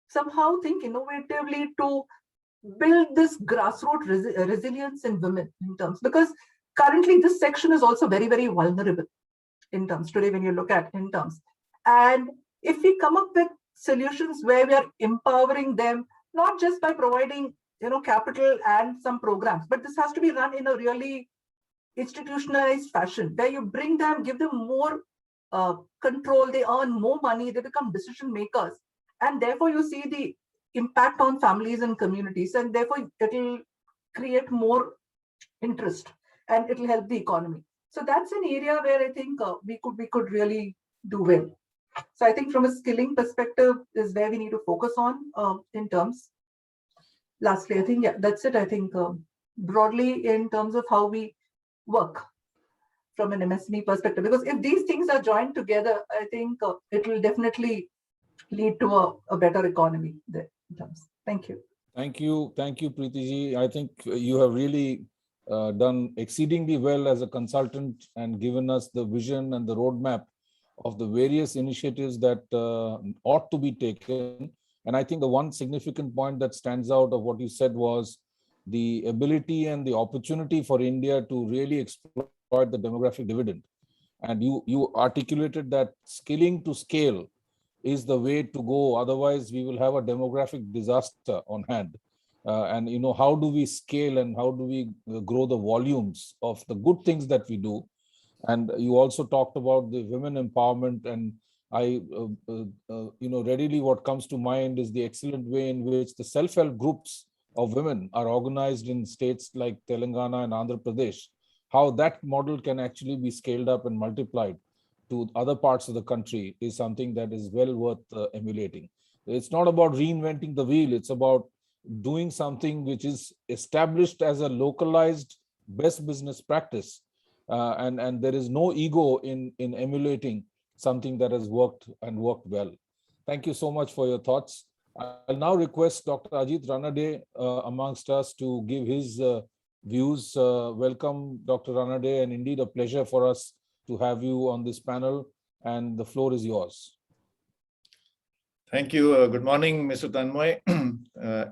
somehow think innovatively to build this grassroots resilience in women in terms, because currently this section is also very, very vulnerable in terms today when you look at in terms. And if we come up with solutions where we are empowering them, not just by providing, capital and some programs, but this has to be run in a really institutionalized fashion where you bring them, give them more control, they earn more money, they become decision makers. And therefore you see the impact on families and communities, and therefore it'll create more interest and it'll help the economy. So that's an area where I think we could really do well. So I think from a skilling perspective is where we need to focus on in terms. Lastly, I think, that's it. I think broadly in terms of how we work from an MSME perspective, because if these things are joined together, I think it will definitely lead to a better economy there. Thank you. Thank you, Preeti ji. I think you have really done exceedingly well as a consultant and given us the vision and the roadmap of the various initiatives that ought to be taken. And I think the one significant point that stands out of what you said was the ability and the opportunity for India to really exploit the demographic dividend. And you articulated that skilling to scale is the way to go. Otherwise, we will have a demographic disaster on hand. And how do we scale and how do we grow the volumes of the good things that we do? And you also talked about the women empowerment, and I, readily what comes to mind is the excellent way in which the self-help groups of women are organized in states like Telangana and Andhra Pradesh. How that model can actually be scaled up and multiplied to other parts of the country is something that is well worth emulating. It's not about reinventing the wheel. It's about doing something which is established as a localized best business practice. And there is no ego in emulating something that has worked and worked well. Thank you so much for your thoughts. I'll now request Dr. Ajit Ranade amongst us to give his views. Welcome, Dr. Ranade, and indeed a pleasure for us to have you on this panel, and the floor is yours. Thank you. Good morning, Mr. Tanmay,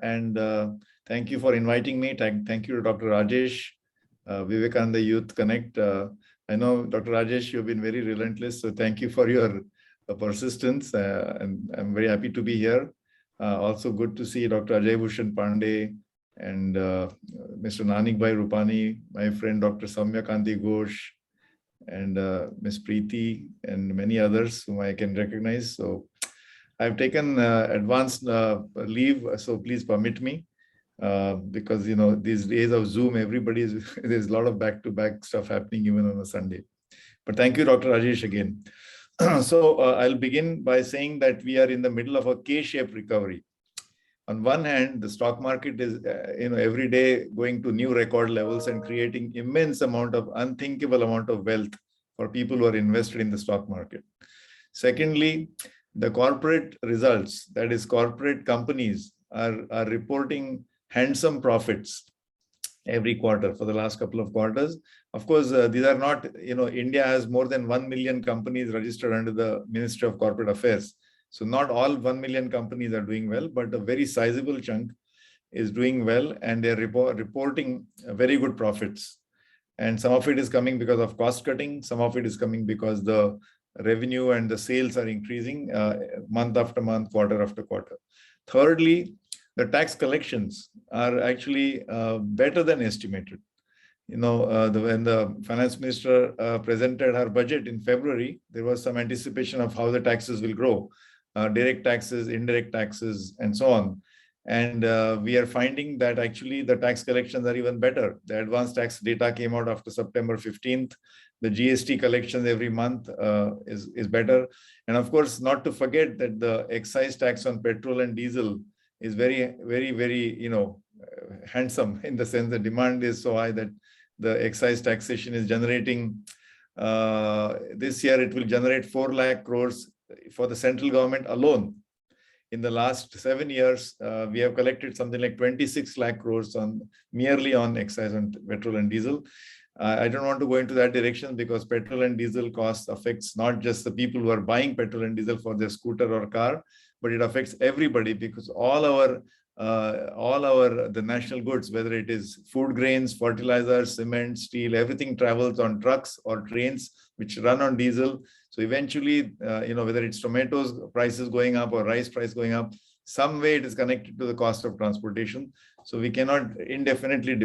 and thank you for inviting me. Thank you to Dr. Rajesh, Vivekananda Youth Connect. I know, Dr. Rajesh, you've been very relentless, so thank you for your persistence, and I'm very happy to be here. Also good to see Dr. Ajay Bhushan Pandey and Mr. Nanik Rupani, my friend Dr. Saumya Kanti Ghosh, and Ms. Preeti, and many others whom I can recognize. So I've taken advanced leave, so please permit me, because these days of Zoom, there's a lot of back-to-back stuff happening even on a Sunday. But thank you, Dr. Rajesh, again. So I'll begin by saying that we are in the middle of a K-shaped recovery. On one hand, the stock market is, every day going to new record levels and creating unthinkable amount of wealth for people who are invested in the stock market. Secondly, the corporate results, that is corporate companies are reporting handsome profits every quarter for the last couple of quarters. Of course, these are not, India has more than 1 million companies registered under the Ministry of Corporate Affairs. So not all 1 million companies are doing well, but a very sizable chunk is doing well, and they're reporting very good profits. And some of it is coming because of cost cutting. Some of it is coming because the revenue and the sales are increasing month after month, quarter after quarter. Thirdly, the tax collections are actually better than estimated. When the finance minister presented her budget in February, there was some anticipation of how the taxes will grow, direct taxes, indirect taxes, and so on. And we are finding that actually the tax collections are even better. The advanced tax data came out after September 15th. The GST collections every month is better. And of course, not to forget that the excise tax on petrol and diesel is very, very, very, handsome, in the sense that demand is so high that the excise taxation is generating, this year it will generate 4 lakh crores for the central government alone. In the last 7 years, we have collected something like 26 lakh crores merely on excise on petrol and diesel. I don't want to go into that direction, because petrol and diesel cost affects not just the people who are buying petrol and diesel for their scooter or car, but it affects everybody, because all the national goods, whether it is food grains, fertilizers, cement, steel, everything travels on trucks or trains which run on diesel. So eventually, whether it's tomatoes prices going up or rice price going up, some way it is connected to the cost of transportation. So we cannot indefinitely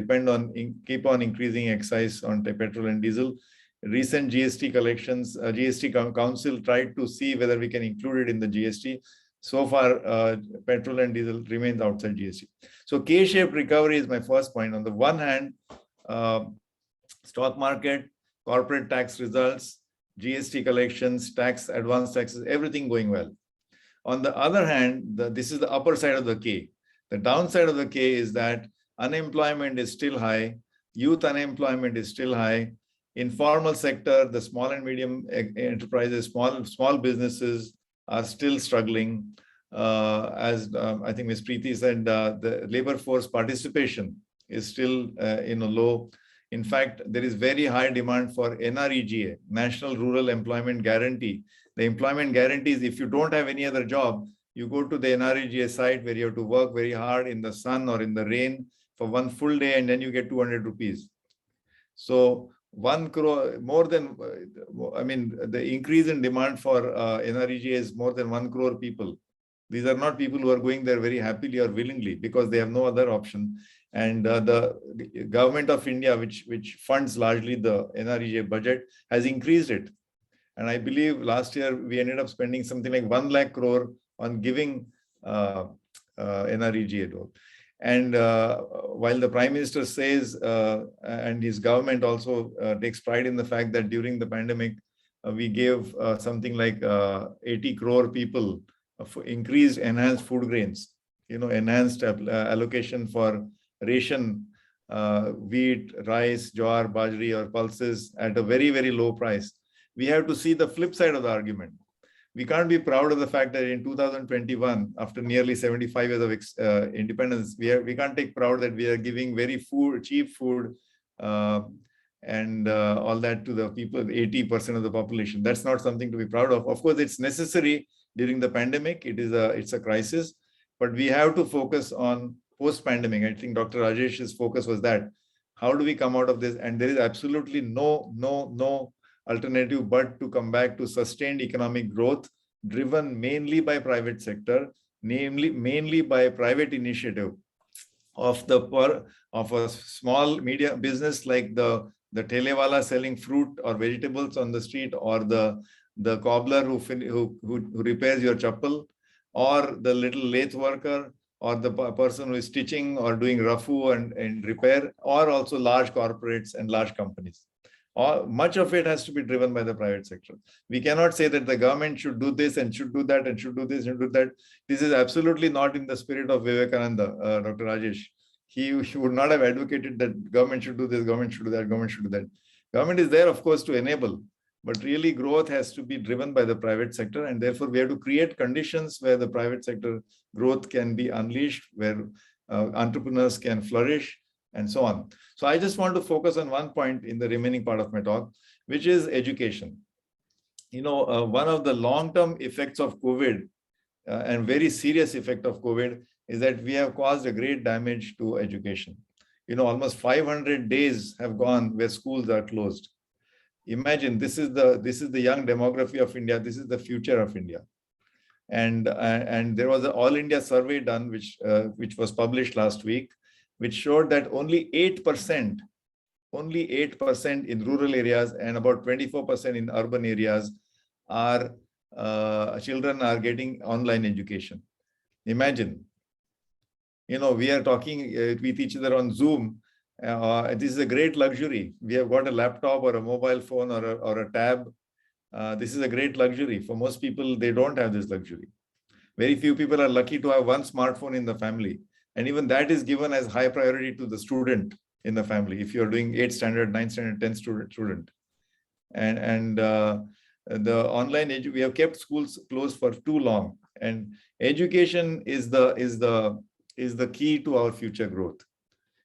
keep on increasing excise on petrol and diesel. Recent GST collections, GST Council tried to see whether we can include it in the GST. So far, petrol and diesel remains outside GST. So K-shaped recovery is my first point. On the one hand, stock market, corporate tax results, GST collections, advanced taxes, everything going well. On the other hand, this is the upper side of the K. The downside of the K is that unemployment is still high, youth unemployment is still high, informal sector, the small and medium enterprises, small businesses, are still struggling. As I think Ms. Preeti said, the labor force participation is still low. In fact, there is very high demand for NREGA, National Rural Employment Guarantee. The employment guarantee is if you don't have any other job, you go to the NREGA site where you have to work very hard in the sun or in the rain for one full day, and then you get 200 rupees. So 1 crore, more than, the increase in demand for NREGA is more than 1 crore people. These are not people who are going there very happily or willingly because they have no other option. And the government of India, which funds largely the NREGA budget, has increased it. And I believe last year we ended up spending something like 1 lakh crore on giving NREGA role. And while the Prime Minister says, and his government also takes pride in the fact that during the pandemic, we gave something like 80 crore people increased enhanced food grains, enhanced allocation for ration, wheat, rice, jowar, bajri, or pulses at a very, very low price. We have to see the flip side of the argument. We can't be proud of the fact that in 2021, after nearly 75 years of independence, we can't take proud that we are giving very cheap food and all that to the people, 80% of the population. That's not something to be proud of. Of course, it's necessary during the pandemic. It's a crisis, but we have to focus on post-pandemic. I think Dr. Rajesh's focus was that. How do we come out of this? And there is absolutely no alternative but to come back to sustained economic growth driven mainly by private sector, mainly by private initiative of a small medium business like the telewala selling fruit or vegetables on the street, or the cobbler who repairs your chappal, or the little lathe worker, or the person who is stitching or doing rafu and repair, or also large corporates and large companies. Much of it has to be driven by the private sector. We cannot say that the government should do this and should do that and should do this and do that. This is absolutely not in the spirit of Vivekananda, Dr. Rajesh. He would not have advocated that government should do this, government should do that, government should do that. Government is there, of course, to enable, but really growth has to be driven by the private sector, and therefore we have to create conditions where the private sector growth can be unleashed, where entrepreneurs can flourish, and so on. So I just want to focus on one point in the remaining part of my talk, which is education. One of the long-term effects of COVID and very serious effect of COVID is that we have caused a great damage to education. Almost 500 days have gone where schools are closed. Imagine, this is the young demography of India. This is the future of India. And there was an all India survey done, which was published last week, which showed that only 8% in rural areas and about 24% in urban areas children are getting online education. Imagine, we are talking with each other on Zoom. This is a great luxury. We have got a laptop or a mobile phone or a tab. This is a great luxury. For most people, they don't have this luxury. Very few people are lucky to have one smartphone in the family. And even that is given as high priority to the student in the family. If you're doing 8th standard, 9th standard, 10th student. And the online we have kept schools closed for too long. And education is the key to our future growth.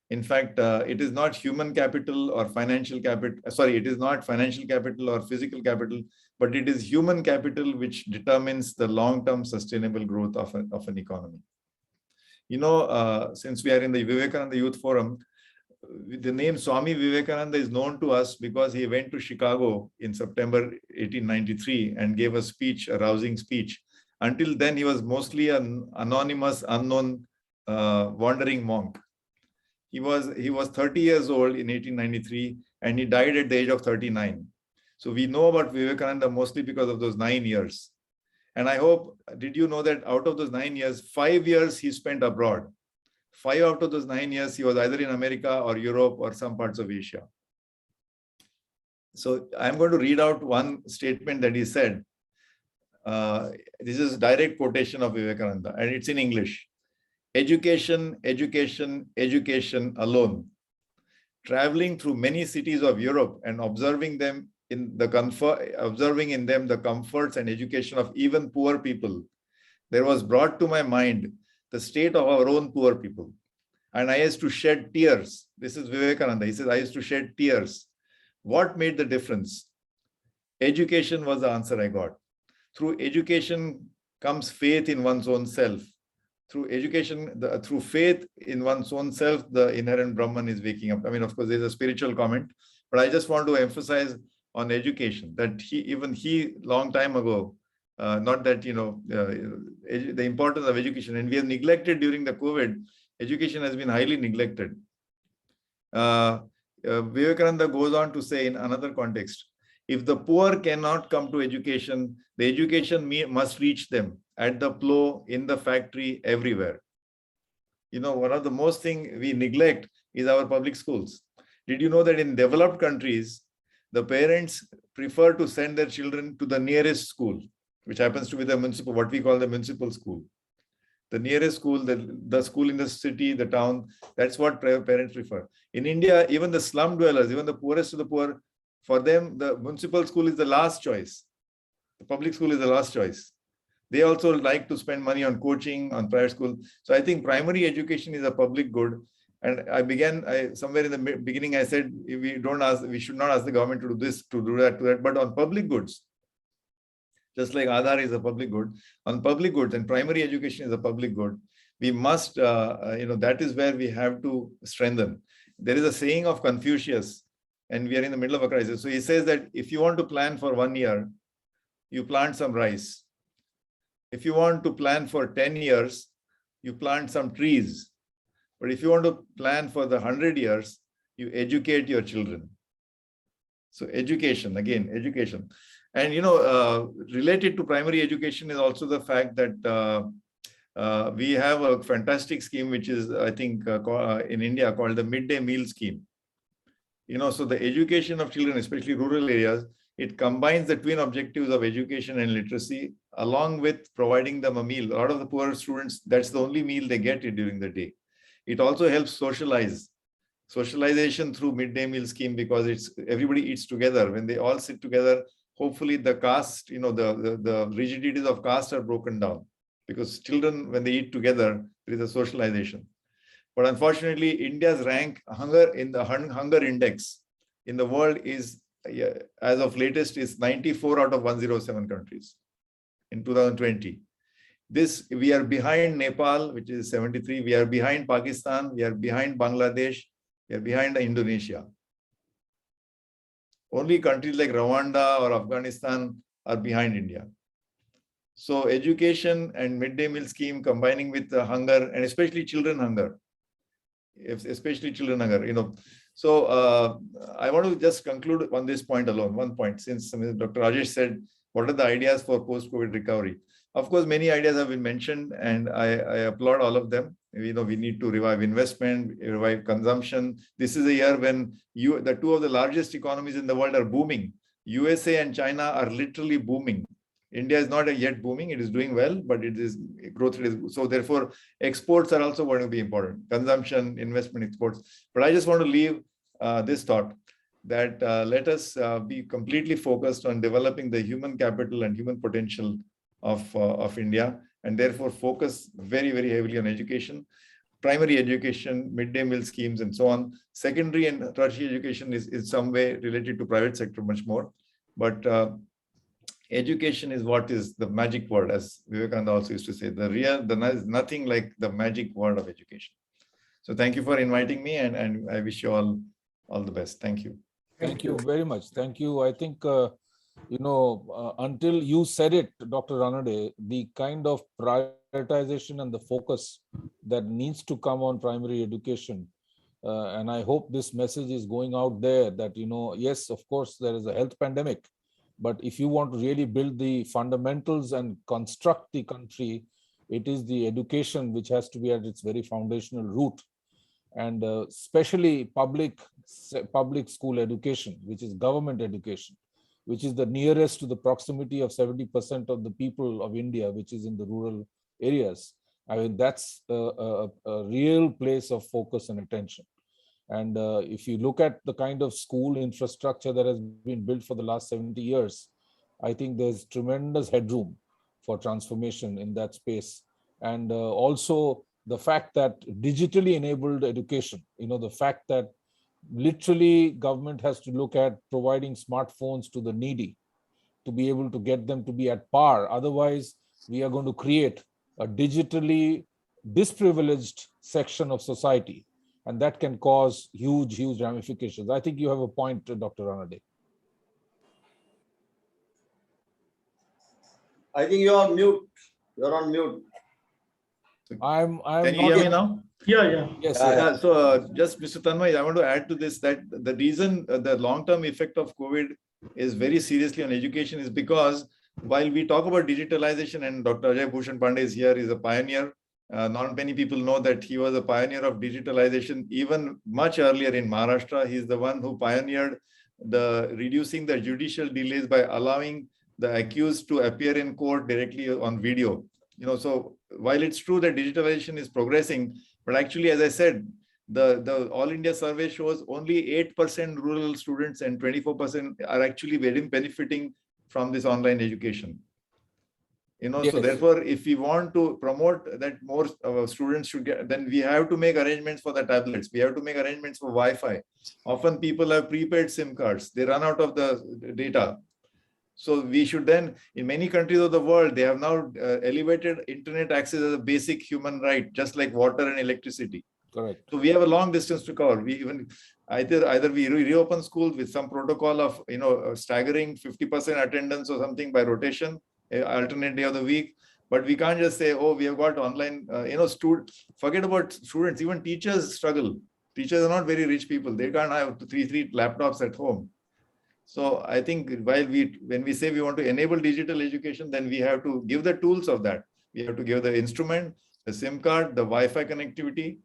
In fact, it is not human capital or financial capital. Sorry, it is not financial capital or physical capital, but it is human capital which determines the long-term sustainable growth of an economy. Since we are in the Vivekananda Youth Forum, the name Swami Vivekananda is known to us because he went to Chicago in September 1893 and gave a rousing speech. Until then, he was mostly an anonymous, unknown, wandering monk. He was 30 years old in 1893 and he died at the age of 39. So we know about Vivekananda mostly because of those 9 years. And I hope, did you know that out of those 9 years, 5 years he spent abroad? 5 out of those 9 years, he was either in America or Europe or some parts of Asia. So I'm going to read out one statement that he said. This is direct quotation of Vivekananda, and it's in English. Education, education, education alone. Traveling through many cities of Europe and observing them in the comfort, observing in them the comforts and education of even poor people, there was brought to my mind the state of our own poor people. And I used to shed tears. This is Vivekananda. He says, I used to shed tears. What made the difference? Education was the answer I got. Through education comes faith in one's own self. Through education, through faith in one's own self, the inherent Brahman is waking up. I mean, of course, there's a spiritual comment, but I just want to emphasize on education that even he long time ago, not that, the importance of education, and we have neglected during the COVID, education has been highly neglected. Vivekananda goes on to say in another context, if the poor cannot come to education, the education must reach them at the plow, in the factory, everywhere. One of the most thing we neglect is our public schools. Did you know that in developed countries, the parents prefer to send their children to the nearest school, which happens to be the municipal, what we call the municipal school. The nearest school, the school in the city, the town, that's what parents prefer. In India, even the slum dwellers, even the poorest of the poor, for them, the municipal school is the last choice. The public school is the last choice. They also like to spend money on coaching, on private school. So I think primary education is a public good. And somewhere in the beginning, I said, we should not ask the government to do this, to do that, but on public goods, just like Aadhaar is a public good, on public goods, and primary education is a public good, we must, that is where we have to strengthen. There is a saying of Confucius, and we are in the middle of a crisis. So he says that if you want to plan for 1 year, you plant some rice. If you want to plan for 10 years, you plant some trees. But if you want to plan for the 100 years, you educate your children. So education, again, education. And, related to primary education is also the fact that we have a fantastic scheme, which is, I think, in India called the midday meal scheme. So the education of children, especially rural areas, it combines the twin objectives of education and literacy, along with providing them a meal. A lot of the poor students, that's the only meal they get during the day. It also helps socialization through midday meal scheme, because everybody eats together. When they all sit together, hopefully the caste, the rigidities of caste are broken down, because children, when they eat together, there is a socialization. But unfortunately, India's rank in the hunger index in the world is, as of latest, is 94 out of 107 countries in 2020. We are behind Nepal, which is 73. We are behind Pakistan. We are behind Bangladesh. We are behind Indonesia. Only countries like Rwanda or Afghanistan are behind India. So education and midday meal scheme combining with the hunger, and especially children hunger. So I want to just conclude on this point alone, one point, since Dr. Rajesh said, what are the ideas for post-COVID recovery? Of course, many ideas have been mentioned, and I applaud all of them. We need to revive investment, revive consumption. This is a year when the two of the largest economies in the world are booming. USA and China are literally booming. India is not yet booming. It is doing well, but growth rate is, so therefore exports are also going to be important. Consumption, investment, exports. But I just want to leave this thought that let us be completely focused on developing the human capital and human potential of India, and therefore focus very, very heavily on education, primary education, midday meal schemes, and so on. Secondary and tertiary education is in some way related to private sector much more, but education is what is the magic word, as Vivekananda also used to say. There's nothing like the magic word of education. So thank you for inviting me, and I wish you all the best. Thank you. Thank you very much. Thank you. I think, until you said it, Dr. Ranade, the kind of prioritization and the focus that needs to come on primary education. And I hope this message is going out there that, yes, of course, there is a health pandemic, but if you want to really build the fundamentals and construct the country, it is the education which has to be at its very foundational root. And especially public school education, which is government education, which is the nearest to the proximity of 70% of the people of India, which is in the rural areas. I mean, that's a real place of focus and attention. And if you look at the kind of school infrastructure that has been built for the last 70 years, I think there's tremendous headroom for transformation in that space. And also the fact that digitally enabled education, the fact that literally government has to look at providing smartphones to the needy to be able to get them to be at par. Otherwise, we are going to create a digitally disprivileged section of society, and that can cause huge, huge ramifications. I think you have a point, Dr. Ranade. I think you are mute. You're on mute. I'm Can you not hear me now? Yeah. Yes, Yeah, yes. So just Mr. Tanmay, I want to add to this that the reason the long-term effect of COVID is very seriously on education is because while we talk about digitalization, and Dr. Ajay Bhushan Pandey is here, is a pioneer. Not many people know that he was a pioneer of digitalization even much earlier in Maharashtra. He's the one who pioneered the reducing the judicial delays by allowing the accused to appear in court directly on video. So while it's true that digitalization is progressing, but actually, as I said, the All India survey shows only 8% rural students and 24% are actually very benefiting from this online education. Yes. So therefore, if we want to promote that more students should get, then we have to make arrangements for the tablets. We have to make arrangements for Wi-Fi. Often people have prepaid SIM cards. They run out of the data. So we should then, in many countries of the world, they have now elevated internet access as a basic human right, just like water and electricity. Correct. So we have a long distance to cover. We even either we reopen schools with some protocol of staggering 50% attendance or something by rotation, alternate day of the week. But we can't just say, oh, we have got online. Forget about students. Even teachers struggle. Teachers are not very rich people. They can't have three laptops at home. So I think when we say we want to enable digital education, then we have to give the tools of that. We have to give the instrument, the SIM card, the Wi-Fi connectivity.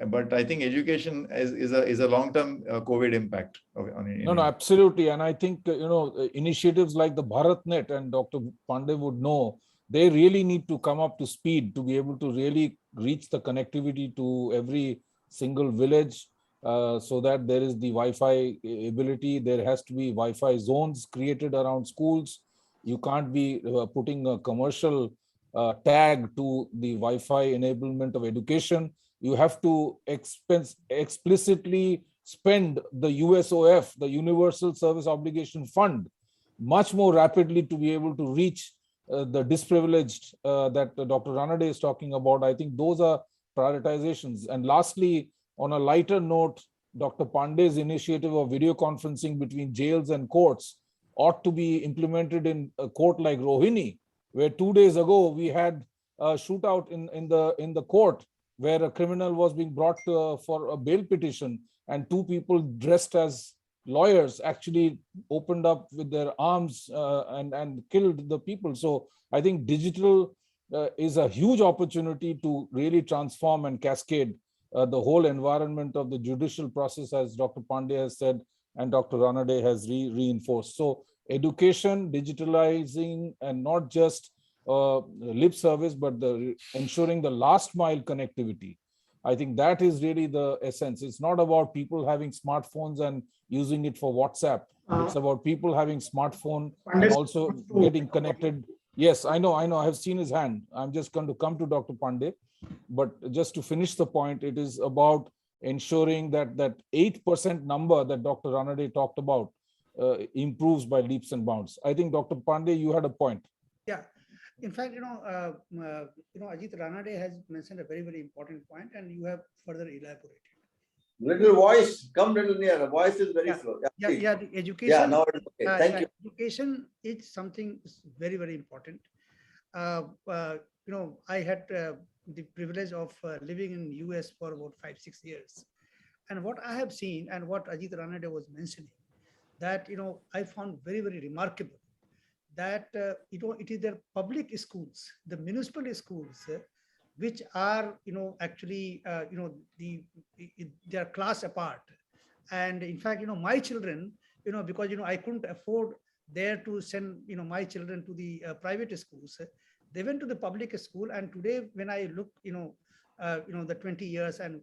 But I think education is a long-term COVID impact on it. No, absolutely. And I think, initiatives like the BharatNet, and Dr. Pandey would know, they really need to come up to speed to be able to really reach the connectivity to every single village, so that there is the Wi-Fi ability. There has to be Wi-Fi zones created around schools. You can't be putting a commercial tag to the Wi-Fi enablement of education. You have to explicitly spend the USOF, the Universal Service Obligation Fund, much more rapidly to be able to reach the disprivileged that Dr. Ranade is talking about. I think those are prioritizations. And lastly, on a lighter note, Dr. Pandey's initiative of video conferencing between jails and courts ought to be implemented in a court like Rohini, where 2 days ago we had a shootout in the court where a criminal was being brought for a bail petition, and two people dressed as lawyers actually opened up with their arms and killed the people. So I think digital is a huge opportunity to really transform and cascade the whole environment of the judicial process, as Dr. Pandey has said and Dr. Ranade has reinforced. So education, digitalizing, and not just lip service, but ensuring the last mile connectivity. I think that is really the essence. It's not about people having smartphones and using it for WhatsApp. It's about people having smartphone and also getting connected. Yes, I know. I have seen his hand. I'm just going to come to Dr. Pandey. But just to finish the point, it is about ensuring that that 8% number that Dr. Ranade talked about improves by leaps and bounds. I think, Dr. Pandey, you had a point. Yeah. In fact, Ajit Ranade has mentioned a very, very important point, and you have further elaborated. Little voice, come little near. The voice is very slow. Yeah, the education. Yeah, now it's okay. Thank you. Education is something very, very important. I had the privilege of living in US for about 5-6 years. And what I have seen and what Ajit Ranade was mentioning, that, I found very, very remarkable that, it is their public schools, the municipal schools, which are, actually, they are class apart. And in fact, my children, because, I couldn't afford there to send, my children to the private schools, they went to the public school. And today, when I look, the 20 years and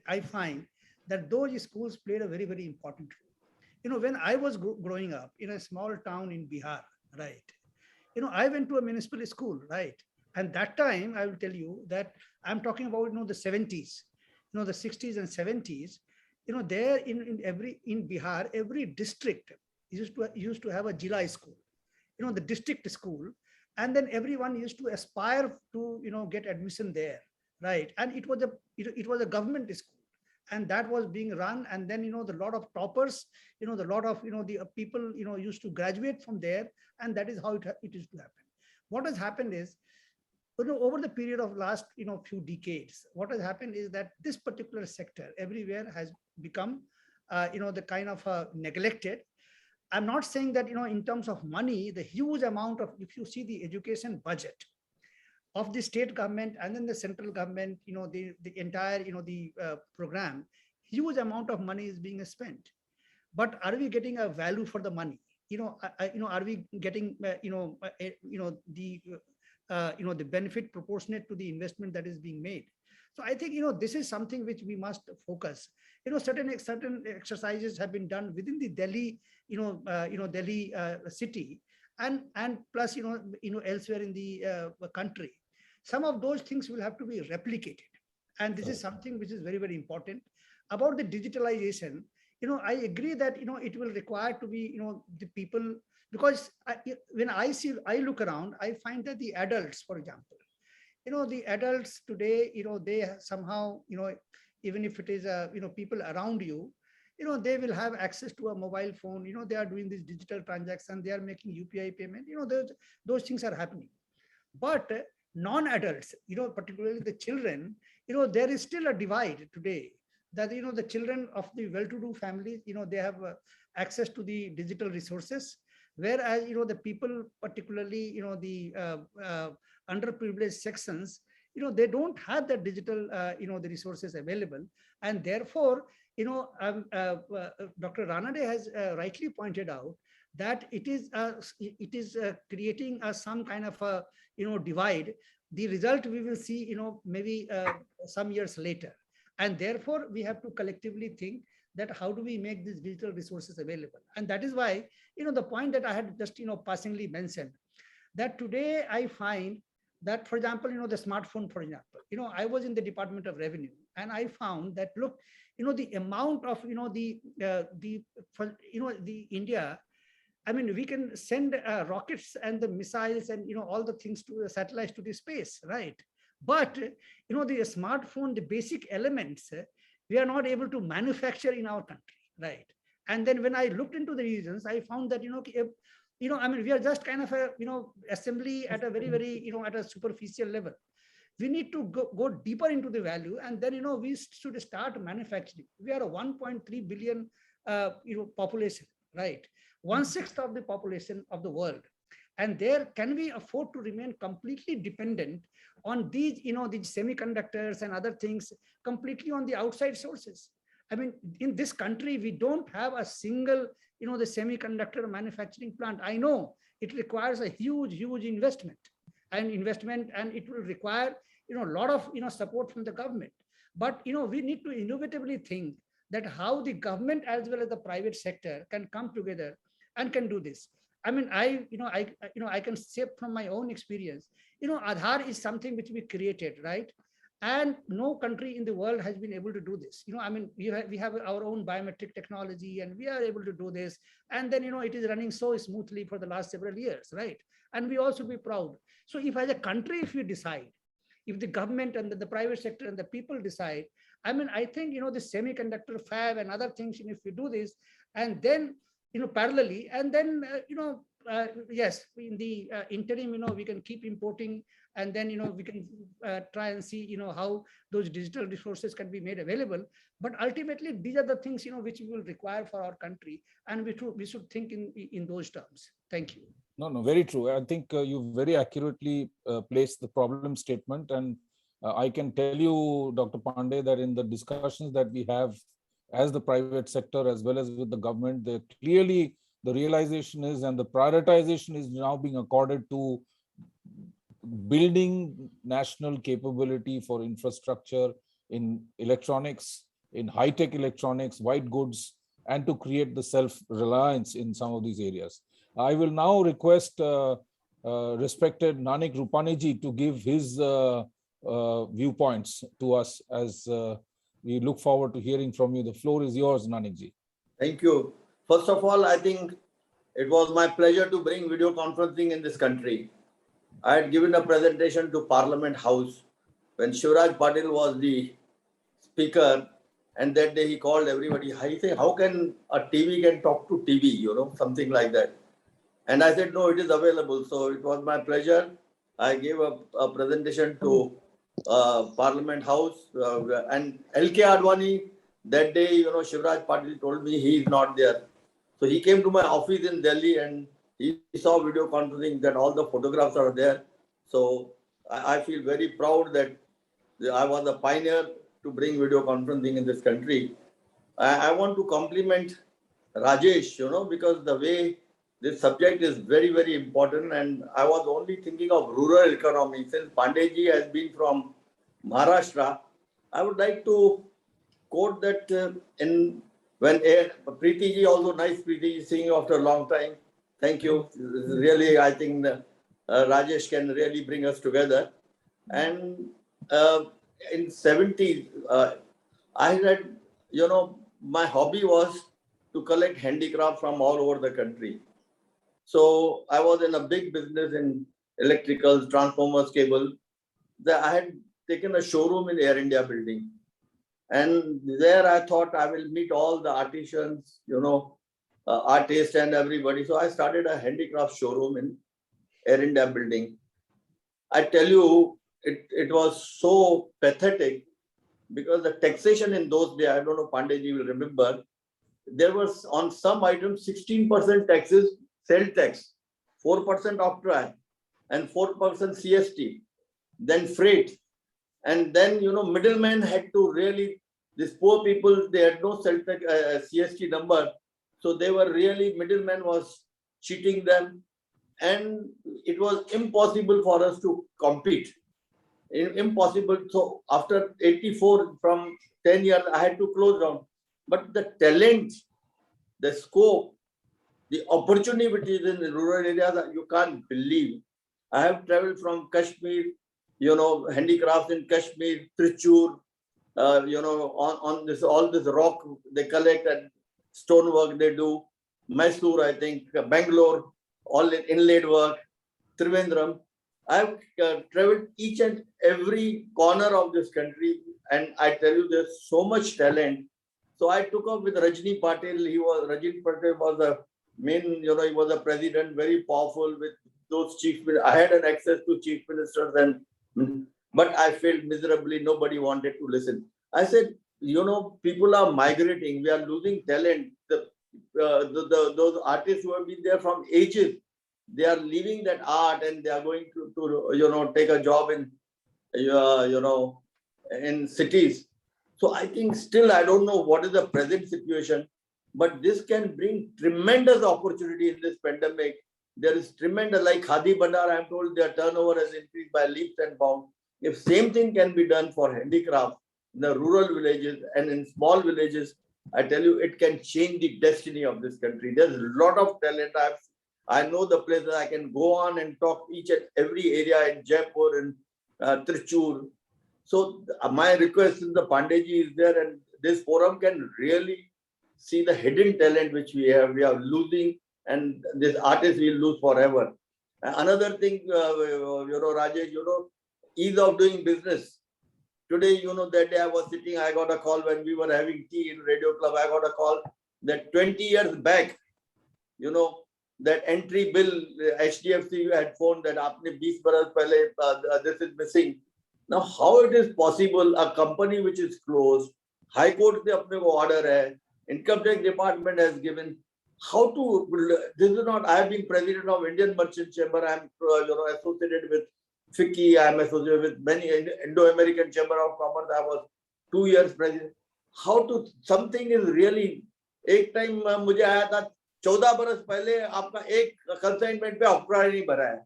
I find that those schools played a very, very important role. When I was growing up in a small town in Bihar, right? I went to a municipal school, right? And that time, I will tell you that I'm talking about, the 70s, the 60s and 70s, there in Bihar, every district used to have a Jila school, the district school. And then everyone used to aspire to, get admission there, right? And it was a government school, and that was being run. And then, the lot of toppers, the lot of, the people, used to graduate from there. And that is how it used to happen. What has happened is, over the period of last, few decades, what has happened is that this particular sector everywhere has become, the kind of neglected. I'm not saying that, in terms of money, the huge amount of, if you see the education budget of the state government and then the central government, the entire, the program, huge amount of money is being spent. But are we getting a value for the money? Are we getting, the benefit proportionate to the investment that is being made? So I think, this is something which we must focus. Certain exercises have been done within the Delhi, Delhi city, and plus, elsewhere in the country. Some of those things will have to be replicated. And this is something which is very, very important. About the digitalization, I agree that, it will require to be, the people, because when I look around, I find that the adults, for example, the adults today, they somehow, even if it is, people around you, they will have access to a mobile phone, they are doing this digital transaction, they are making UPI payment, those things are happening. But non-adults, particularly the children, there is still a divide today that, the children of the well-to-do families, they have access to the digital resources, whereas, the people, particularly, the underprivileged sections, they don't have the digital, the resources available. And therefore, Dr. Ranade has rightly pointed out that it is creating some kind of a, divide. The result we will see, maybe some years later. And therefore, we have to collectively think that how do we make these digital resources available? And that is why, the point that I had just, passingly mentioned, that today I find that, for example, the smartphone, for example, I was in the Department of Revenue, and I found that, look, the amount of, the India, I mean, we can send rockets and the missiles and, all the things to the satellites to the space, right? But, the smartphone, the basic elements, we are not able to manufacture in our country, right? And then when I looked into the reasons, I found that, I mean, we are just kind of a, assembly at a very, very, at a superficial level. We need to go deeper into the value, and then, we should start manufacturing. We are a 1.3 billion, population, right? 1/6 of the population of the world. And there, can we afford to remain completely dependent on these, these semiconductors and other things completely on the outside sources? I mean, in this country, we don't have a single, the semiconductor manufacturing plant. I know it requires a huge, huge investment, and it will require, a lot of, support from the government. But, we need to innovatively think that how the government as well as the private sector can come together and can do this. I mean, I can say from my own experience, Aadhaar is something which we created, right? And no country in the world has been able to do this. I mean, we have our own biometric technology, and we are able to do this. And then, it is running so smoothly for the last several years, right? And we also be proud. So if as a country, if we decide, if the government and the private sector and the people decide, I mean, I think, the semiconductor fab and other things, if we do this, and then, parallelly, and then, yes, in the interim, we can keep importing, and then, we can try and see, how those digital resources can be made available. But ultimately, these are the things, which we will require for our country, and we should think in those terms. Thank you. No, very true. I think you very accurately placed the problem statement. And I can tell you, Dr. Pandey, that in the discussions that we have as the private sector as well as with the government, clearly the realization is, and the prioritization is now being accorded to building national capability for infrastructure in electronics, in high-tech electronics, white goods, and to create the self-reliance in some of these areas. I will now request respected Nanik Rupani ji to give his viewpoints to us as we look forward to hearing from you. The floor is yours, Nanik ji. Thank you. First of all, I think it was my pleasure to bring video conferencing in this country. I had given a presentation to Parliament House when Shivraj Patil was the speaker, and that day he called everybody. He said, how can a TV can talk to TV, you know, something like that. And I said, no, it is available. So it was my pleasure. I gave a presentation to Parliament House and LK Advani. That day, you know, Shivraj Patil told me he is not there. So he came to my office in Delhi and he saw video conferencing, that all the photographs are there. So I feel very proud that I was a pioneer to bring video conferencing in this country. I want to compliment Rajesh, you know, because the way this subject is very, very important. And I was only thinking of rural economy. Since Pandey ji has been from Maharashtra, I would like to quote that when Preeti ji, also nice Preeti ji, seeing you after a long time. Thank you. Really, I think Rajesh can really bring us together. And in 70s, I had, you know, my hobby was to collect handicraft from all over the country. So I was in a big business in electricals, transformers, cable. I had taken a showroom in Air India building. And there I thought I will meet all the artisans, you know, artists and everybody. So I started a handicraft showroom in Air India building. I tell you, it was so pathetic because the taxation in those days, I don't know, Pandey ji will remember, there was on some items 16% taxes, sale tax, 4% octroi, and 4% CST, then freight. And then, you know, middlemen had to really, these poor people, they had no sale tax, CST number. So they were really, middlemen was cheating them. And it was impossible for us to compete. Impossible. So after 84, from 10 years, I had to close down. But the talent, the scope, the opportunities in the rural areas, you can't believe. I have traveled from Kashmir, you know, handicrafts in Kashmir, Trichur, you know, on this, all this rock they collect and stonework they do. Mysore, I think, Bangalore, all inlaid work, Trivandrum. I've traveled each and every corner of this country, and I tell you, there's so much talent. So I took up with Rajni Patil. Rajni Patil was the main, you know, he was a president, very powerful with those chief ministers. I had an access to chief ministers, but I failed miserably. Nobody wanted to listen. I said, you know, people are migrating. We are losing talent. Those artists who have been there from ages, they are leaving that art and they are going to you know, take a job in, you know, in cities. So I think still, I don't know what is the present situation, but this can bring tremendous opportunity in this pandemic. There is tremendous, like Khadi Bandar, I'm told their turnover has increased by leaps and bounds. If same thing can be done for handicraft in the rural villages and in small villages, I tell you, it can change the destiny of this country. There's a lot of talent. I know the places. I can go on and talk each and every area in Jaipur and Trichur. So my request is the Pandey ji is there, and this forum can really see the hidden talent which we have. We are losing, and this artist will lose forever. Another thing, you know, Rajesh, you know, ease of doing business. Today, you know, that day I was sitting, I got a call when we were having tea in Radio Club. I got a call that 20 years back, you know, that entry bill, HDFC had phoned that aapne 20 baras pehle, this is missing. Now, how it is possible, a company which is closed, High Court se apne ko order hai, Income Tax Department has given, how to, this is not, I have been president of Indian Merchant Chamber, I am, you know, associated with FICCI, I am associated with many Indo-American Chamber of Commerce, I was 2 years president. How to, something is really, एक time मुझे आया था 14 बरस पहले आपका एक consignment पे octroi नहीं भरा है.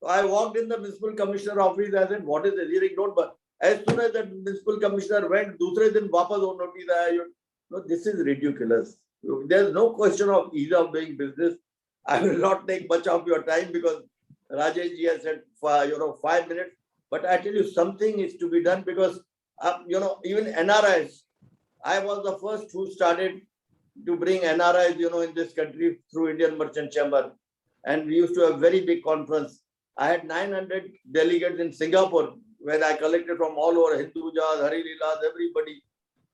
So I walked in the municipal commissioner office. I said, "What is this?" He said, "Don't." As soon as that municipal commissioner went, दूसरे दिन वापस वो notice आया. No, this is ridiculous. There's no question of ease of doing business. I will not take much of your time because Rajesh ji has said 5 minutes. But I tell you, something is to be done because even NRIs. I was the first who started to bring NRIs, in this country through Indian Merchant Chamber, and we used to have very big conference. I had 900 delegates in Singapore when I collected from all over Hindujas, Hari Leelas, everybody.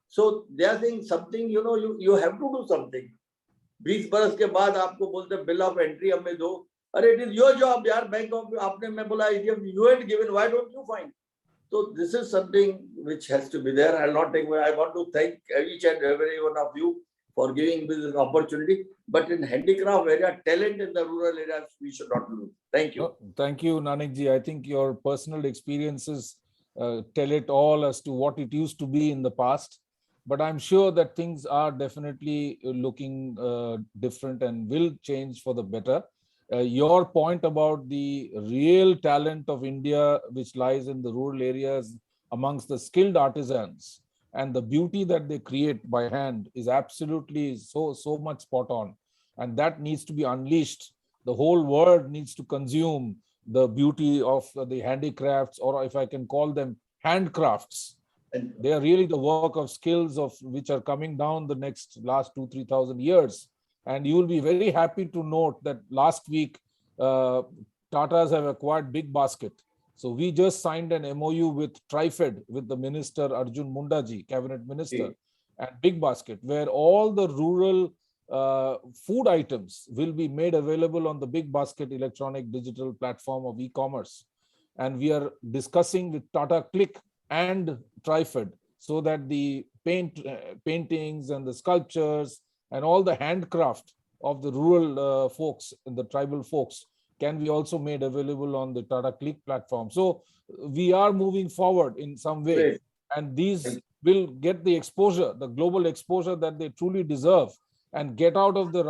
So they are saying something, you have to do something. 20 बरस के बाद आपको बोलते bill of entry हमें दो. अरे it is your job यार, bank of आपने मैं बोला you ain't given, why don't you find? So this is something which has to be there. I'll not take. I want to thank each and every one of you for giving me this opportunity. But in handicraft area, talent in the rural areas, we should not lose. Thank you. Thank you, Nanik ji. I think your personal experiences tell it all as to what it used to be in the past. But I'm sure that things are definitely looking different and will change for the better. Your point about the real talent of India, which lies in the rural areas amongst the skilled artisans and the beauty that they create by hand is absolutely so much spot on. And that needs to be unleashed. The whole world needs to consume the beauty of the handicrafts, or if I can call them handcrafts. They are really the work of skills of which are coming down the last 2,000-3,000 years. And you will be very happy to note that last week, Tatas have acquired Big Basket. So we just signed an MOU with TriFed, with the minister Arjun Mundaji, cabinet minister, and Big Basket, where all the rural food items will be made available on the Big Basket electronic digital platform of e-commerce. And we are discussing with Tata Click and TriFed so that the paintings and the sculptures and all the handcraft of the rural folks and the tribal folks can be also made available on the Tata Click platform. So we are moving forward in some way. Great. And these will get the exposure, the global exposure that they truly deserve, and get out of the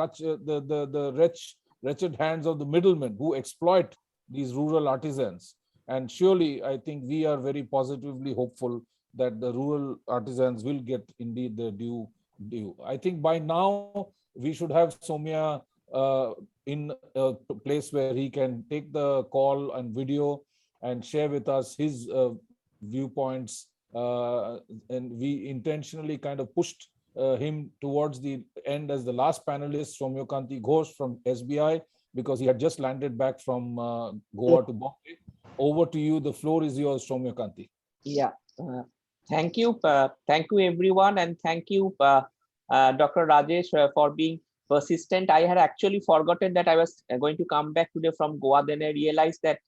wretched hands of the middlemen who exploit these rural artisans. And surely, I think we are very positively hopeful that the rural artisans will get indeed their due. I think by now we should have Saumya in a place where he can take the call and video and share with us his viewpoints. And we intentionally kind of pushed him towards the end as the last panelist, Kanti Ghosh from SBI, because he had just landed back from Goa to Bombay. Over to you. The floor is yours, Kanti. Yeah. Thank you. Thank you, everyone. And thank you, Dr. Rajesh, for being persistent. I had actually forgotten that I was going to come back today from Goa. Then I realized that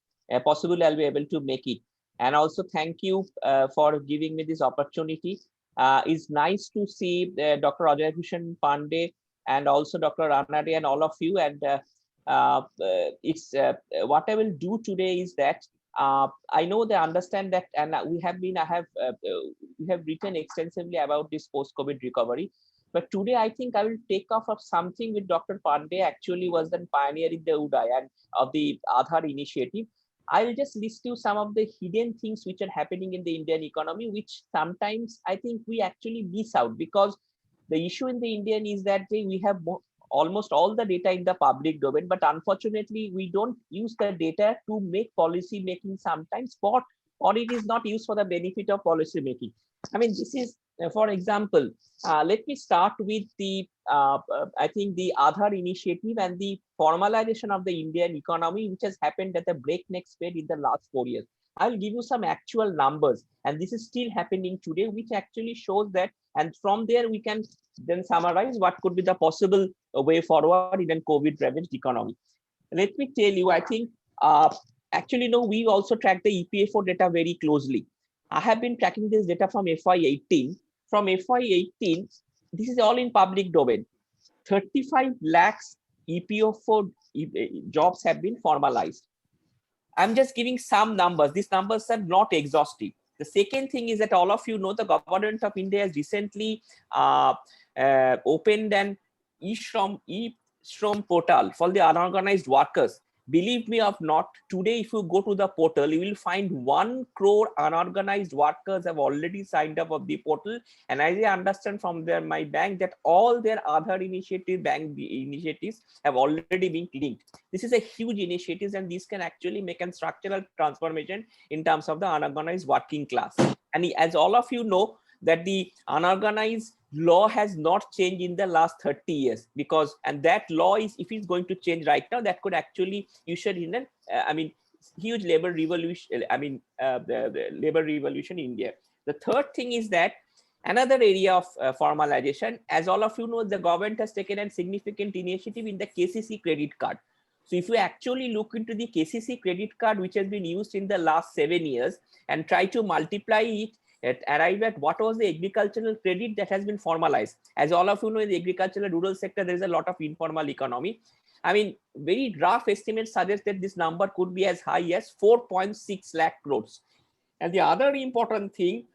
possibly I'll be able to make it. And also thank you for giving me this opportunity. It's nice to see Dr. Bhushan Pandey and also Dr. Ranade and all of you. And what I will do today is that I know they understand that, and we have written extensively about this post-COVID recovery. But today, I think I will take off of something with Dr. Pandey actually was the pioneer in the Uday and of the Aadhaar initiative. I will just list you some of the hidden things which are happening in the Indian economy, which sometimes I think we actually miss out, because the issue in the Indian is that we have almost all the data in the public domain, but unfortunately, we don't use the data to make policy making sometimes, or it is not used for the benefit of policy making. I mean, this is, for example, let me start with the, I think the Aadhaar initiative and the formalization of the Indian economy, which has happened at a breakneck speed in the last 4 years. I will give you some actual numbers, and this is still happening today, which actually shows that, and from there we can then summarize what could be the possible way forward in a COVID-ravaged economy. Let me tell you, I think, actually, no, we also track the EPFO data very closely. I have been tracking this data from FY18. From FY18, this is all in public domain. 35 lakhs EPFO jobs have been formalized. I'm just giving some numbers. These numbers are not exhaustive. The second thing is that all of you know the government of India has recently opened an e-Shram portal for the unorganized workers. believe me or not, today if you go to the portal, you will find 1 crore unorganized workers have already signed up of the portal. And as I understand from my bank that all their other bank initiatives have already been linked. This is a huge initiative, and this can actually make a structural transformation in terms of the unorganized working class. And as all of you know, that the unorganized law has not changed in the last 30 years, because, and that law is, if it's going to change right now, that could actually usher in an huge labor revolution, the labor revolution in India. The third thing is that another area of formalization, as all of you know, the government has taken a significant initiative in the KCC credit card. So if you actually look into the KCC credit card, which has been used in the last 7 years, and try to multiply it, arrive at what was the agricultural credit that has been formalized. As all of you know, in the agricultural rural sector, there is a lot of informal economy. I mean, very rough estimates suggest that this number could be as high as 4.6 lakh crores. And the other important thing,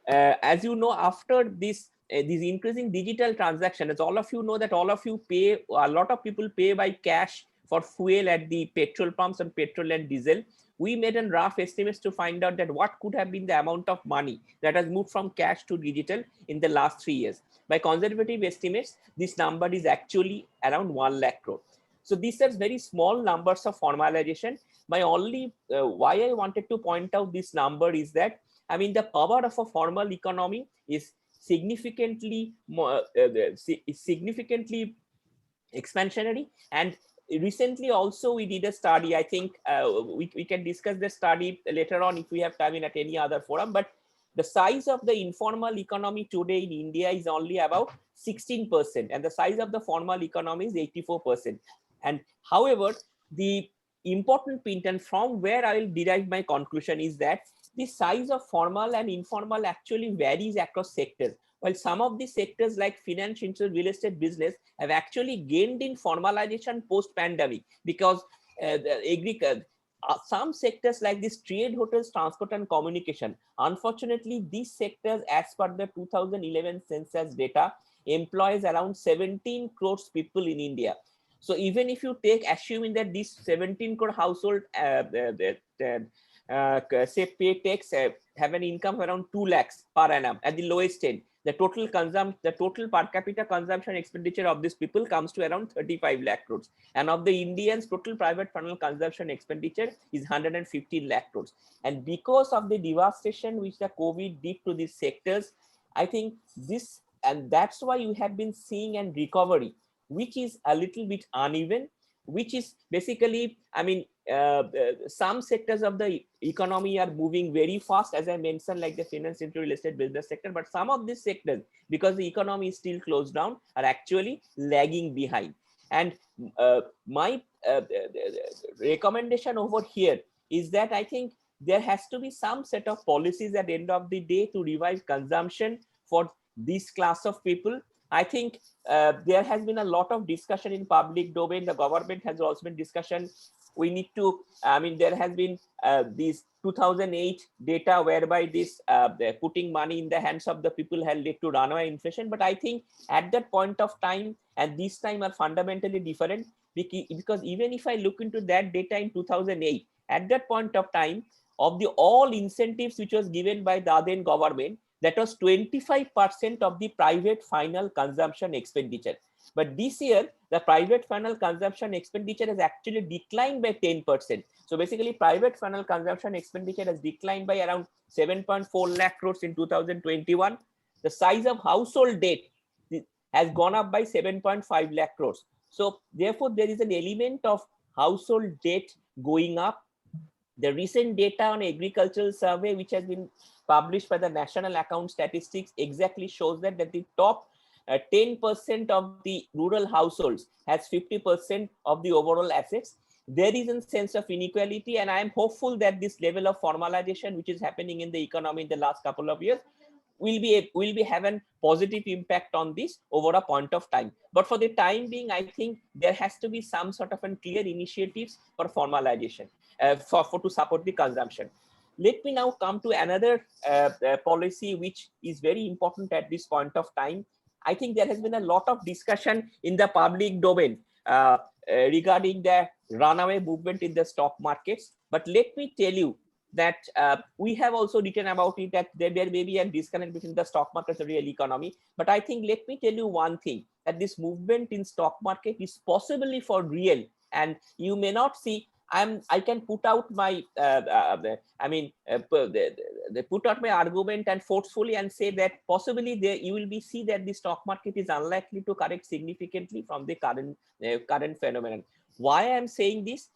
as you know, after this increasing digital transaction, as all of you know, that all of you pay, a lot of people pay by cash for fuel at the petrol pumps and petrol and diesel. We made a rough estimates to find out that what could have been the amount of money that has moved from cash to digital in the last 3 years. By conservative estimates, this number is actually around 1 lakh crore. So these are very small numbers of formalization. My only why I wanted to point out this number is that, I mean, the power of a formal economy is significantly more, significantly expansionary. And recently also we did a study. I think we can discuss the study later on if we have time at any other forum, but the size of the informal economy today in India is only about 16%, and the size of the formal economy is 84%. And however, the important point, and from where I will derive my conclusion, is that the size of formal and informal actually varies across sectors. While some of the sectors like finance, insurance, real estate business have actually gained in formalization post-pandemic, because some sectors like this trade, hotels, transport and communication, unfortunately these sectors, as per the 2011 census data, employs around 17 crores people in India. So even if you take, assuming that these 17 crore household say pay tax, have an income of around 2 lakhs per annum at the lowest end, the total per capita consumption expenditure of these people comes to around 35 lakh crores. And of the Indians, total private funnel consumption expenditure is 115 lakh crores. And because of the devastation which the COVID did to these sectors, I think this, and that's why you have been seeing a recovery, which is a little bit uneven, which is basically, I mean, some sectors of the economy are moving very fast, as I mentioned, like the finance, real estate, business sector. But some of these sectors, because the economy is still closed down, are actually lagging behind. And my recommendation over here is that I think there has to be some set of policies at the end of the day to revive consumption for this class of people. I think there has been a lot of discussion in public domain. The government has also been discussion. We need to, I mean, there has been this 2008 data whereby this putting money in the hands of the people had led to runaway inflation. But I think at that point of time, and this time are fundamentally different, because even if I look into that data in 2008, at that point of time, of the all incentives which was given by the then government, that was 25% of the private final consumption expenditure. But this year, the private final consumption expenditure has actually declined by 10%. So basically, private final consumption expenditure has declined by around 7.4 lakh crores in 2021. The size of household debt has gone up by 7.5 lakh crores. So therefore, there is an element of household debt going up. The recent data on agricultural survey, which has been published by the National Account Statistics, exactly shows that the top 10% of the rural households has 50% of the overall assets. There is a sense of inequality, and I am hopeful that this level of formalization, which is happening in the economy in the last couple of years, will be having positive impact on this over a point of time. But for the time being, I think there has to be some sort of clear initiatives for formalization to support the consumption. Let me now come to another policy which is very important at this point of time. I think there has been a lot of discussion in the public domain regarding the runaway movement in the stock markets. But let me tell you that we have also written about it, that there may be a disconnect between the stock market and the real economy. But I think, let me tell you one thing, that this movement in stock market is possibly for real. And you may not see, I can put out my, put out my argument and forcefully and say that possibly there you will see that the stock market is unlikely to correct significantly from the current phenomenon. Why I am saying this?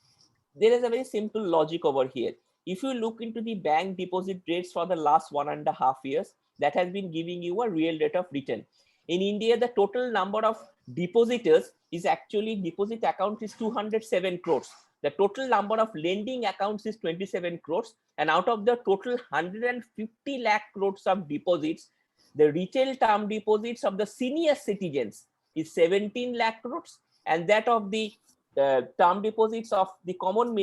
There is a very simple logic over here. If you look into the bank deposit rates for the last 1.5 years, that has been giving you a real rate of return. In India, the total number of depositors is actually, deposit account is 207 crores. The total number of lending accounts is 27 crores. And out of the total 150 lakh crores of deposits, the retail term deposits of the senior citizens is 17 lakh crores. And that of the term deposits of the common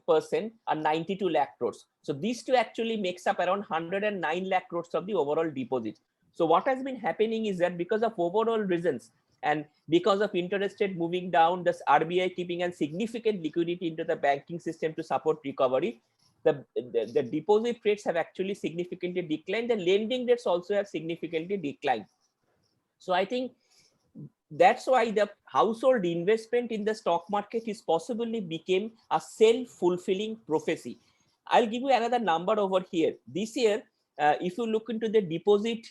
person are 92 lakh crores. So these two actually makes up around 109 lakh crores of the overall deposits. So what has been happening is that because of overall reasons and because of interest rate moving down, the RBI keeping a significant liquidity into the banking system to support recovery, the deposit rates have actually significantly declined. The lending rates also have significantly declined. So I think that's why the household investment in the stock market is possibly became a self-fulfilling prophecy. I'll give you another number over here. This year, if you look into the deposit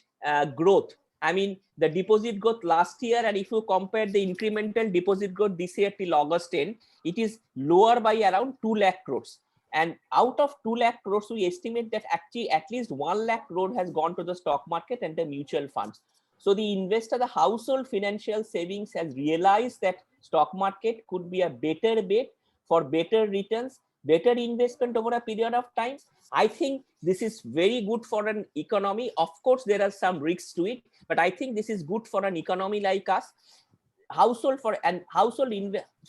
growth, I mean, the deposit growth last year, and if you compare the incremental deposit growth this year till August 10, it is lower by around 2 lakh crores. And out of 2 lakh crores, we estimate that actually at least 1 lakh crore has gone to the stock market and the mutual funds. So the investor, the household financial savings has realized that stock market could be a better bet for better returns, better investment over a period of time. I think this is very good for an economy. Of course, there are some risks to it, but I think this is good for an economy like us. Household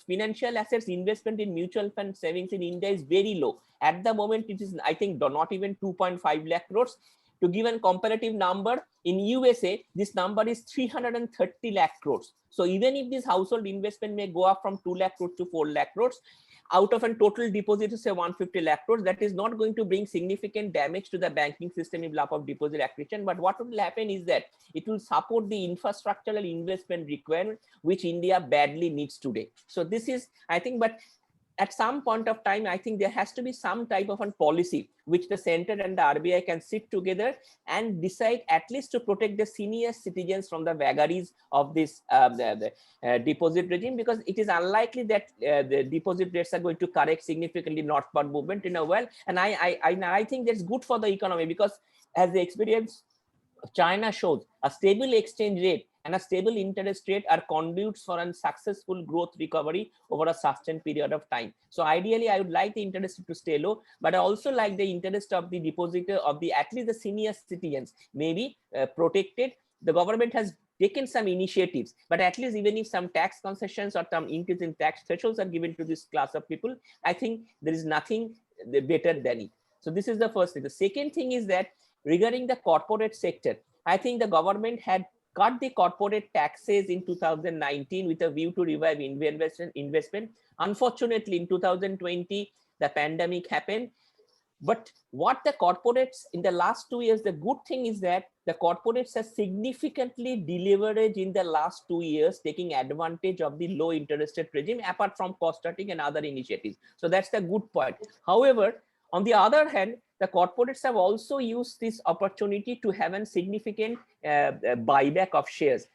financial assets investment in mutual fund savings in India is very low. At the moment, it is, I think, not even 2.5 lakh crores. To give a comparative number, in USA, this number is 330 lakh crores. So even if this household investment may go up from 2 lakh crores to 4 lakh crores, out of a total deposit of say 150 lakh crores, that is not going to bring significant damage to the banking system in lack of deposit accretion. But what will happen is that it will support the infrastructural investment requirement, which India badly needs today. So this is, I think, but at some point of time, I think there has to be some type of a policy which the center and the RBI can sit together and decide at least to protect the senior citizens from the vagaries of this deposit regime, because it is unlikely that the deposit rates are going to correct significantly northward movement in a while. And I think that's good for the economy, because as the experience of China shows, a stable exchange rate and a stable interest rate are conduits for a successful growth recovery over a sustained period of time. So ideally, I would like the interest to stay low, but I also like the interest of the depositor, of the at least the senior citizens, may be protected. The government has taken some initiatives, but at least even if some tax concessions or some increase in tax thresholds are given to this class of people, I think there is nothing better than it. So this is the first thing. The second thing is that regarding the corporate sector, I think the government had cut the corporate taxes in 2019 with a view to revive investment. Unfortunately, in 2020, the pandemic happened. But what the corporates in the last 2 years, the good thing is that the corporates have significantly deleveraged in the last 2 years, taking advantage of the low interest rate regime, apart from cost cutting and other initiatives. So that's the good point. However, on the other hand, the corporates have also used this opportunity to have a significant buyback of shares.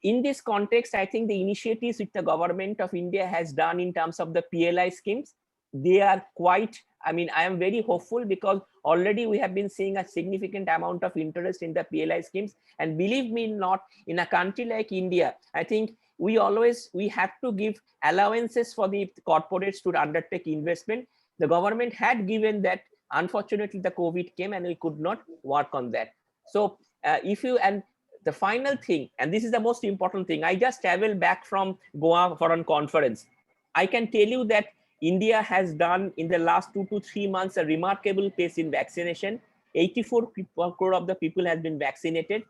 In this context, I think the initiatives which the government of India has done in terms of the PLI schemes, they are quite, I mean, I am very hopeful, because already we have been seeing a significant amount of interest in the PLI schemes. And believe me not, in a country like India, I think we have to give allowances for the corporates to undertake investment. The government had given that. Unfortunately, the COVID came and we could not work on that. So and the final thing, and this is the most important thing, I just traveled back from Goa for a conference. I can tell you that India has done in the last 2 to 3 months a remarkable pace in vaccination. 84 crore of the people has been vaccinated.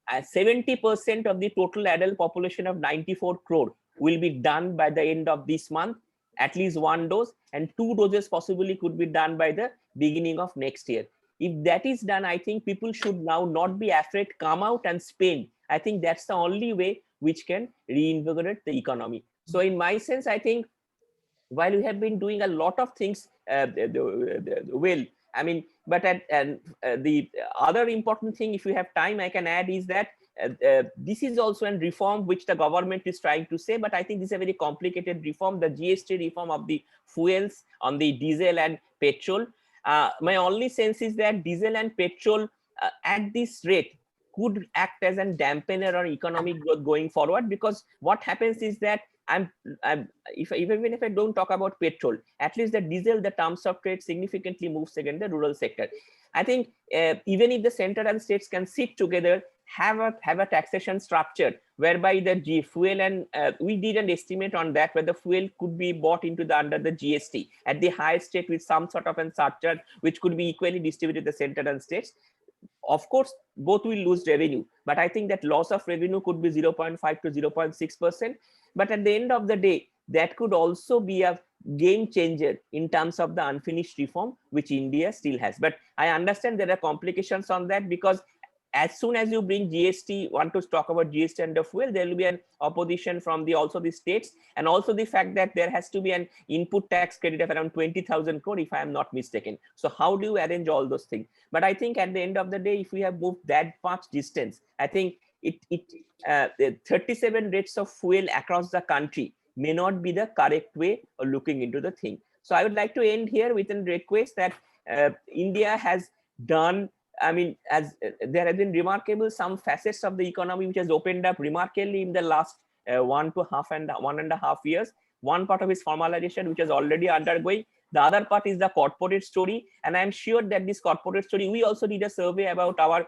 70% of the total adult population of 94 crore will be done by the end of this month. at least 1 dose, and 2 doses possibly could be done by the beginning of next year. If that is done, I think people should now not be afraid, come out and spend. I think that's the only way which can reinvigorate the economy. So in my sense, I think while we have been doing a lot of things well, I mean, but the other important thing, if you have time, I can add is that this is also a reform which the government is trying to say, but I think this is a very complicated reform, the GST reform of the fuels on the diesel and petrol. My only sense is that diesel and petrol at this rate could act as a dampener on economic growth going forward, because what happens is that even if I don't talk about petrol, at least the diesel, the terms of trade significantly moves against the rural sector. I think even if the center and states can sit together, have a taxation structure whereby the fuel, and we did an estimate on that, where the fuel could be bought into under the GST at the highest rate with some sort of a surcharge which could be equally distributed to the center and states. Of course, both will lose revenue, but I think that loss of revenue could be 0.5 to 0.6%. But at the end of the day, that could also be a game changer in terms of the unfinished reform which India still has. But I understand there are complications on that, because as soon as you bring GST, want to talk about GST and the fuel, there will be an opposition from also the states, and also the fact that there has to be an input tax credit of around 20,000 crore, if I am not mistaken. So how do you arrange all those things? But I think at the end of the day, if we have moved that much distance, I think the 37 rates of fuel across the country may not be the correct way of looking into the thing. So I would like to end here with a request that India has done, I mean, as there have been remarkable some facets of the economy which has opened up remarkably in the last 1.5 years. One part of is formalization, which is already undergoing. The other part is the corporate story. And I'm sure that this corporate story, we also did a survey about our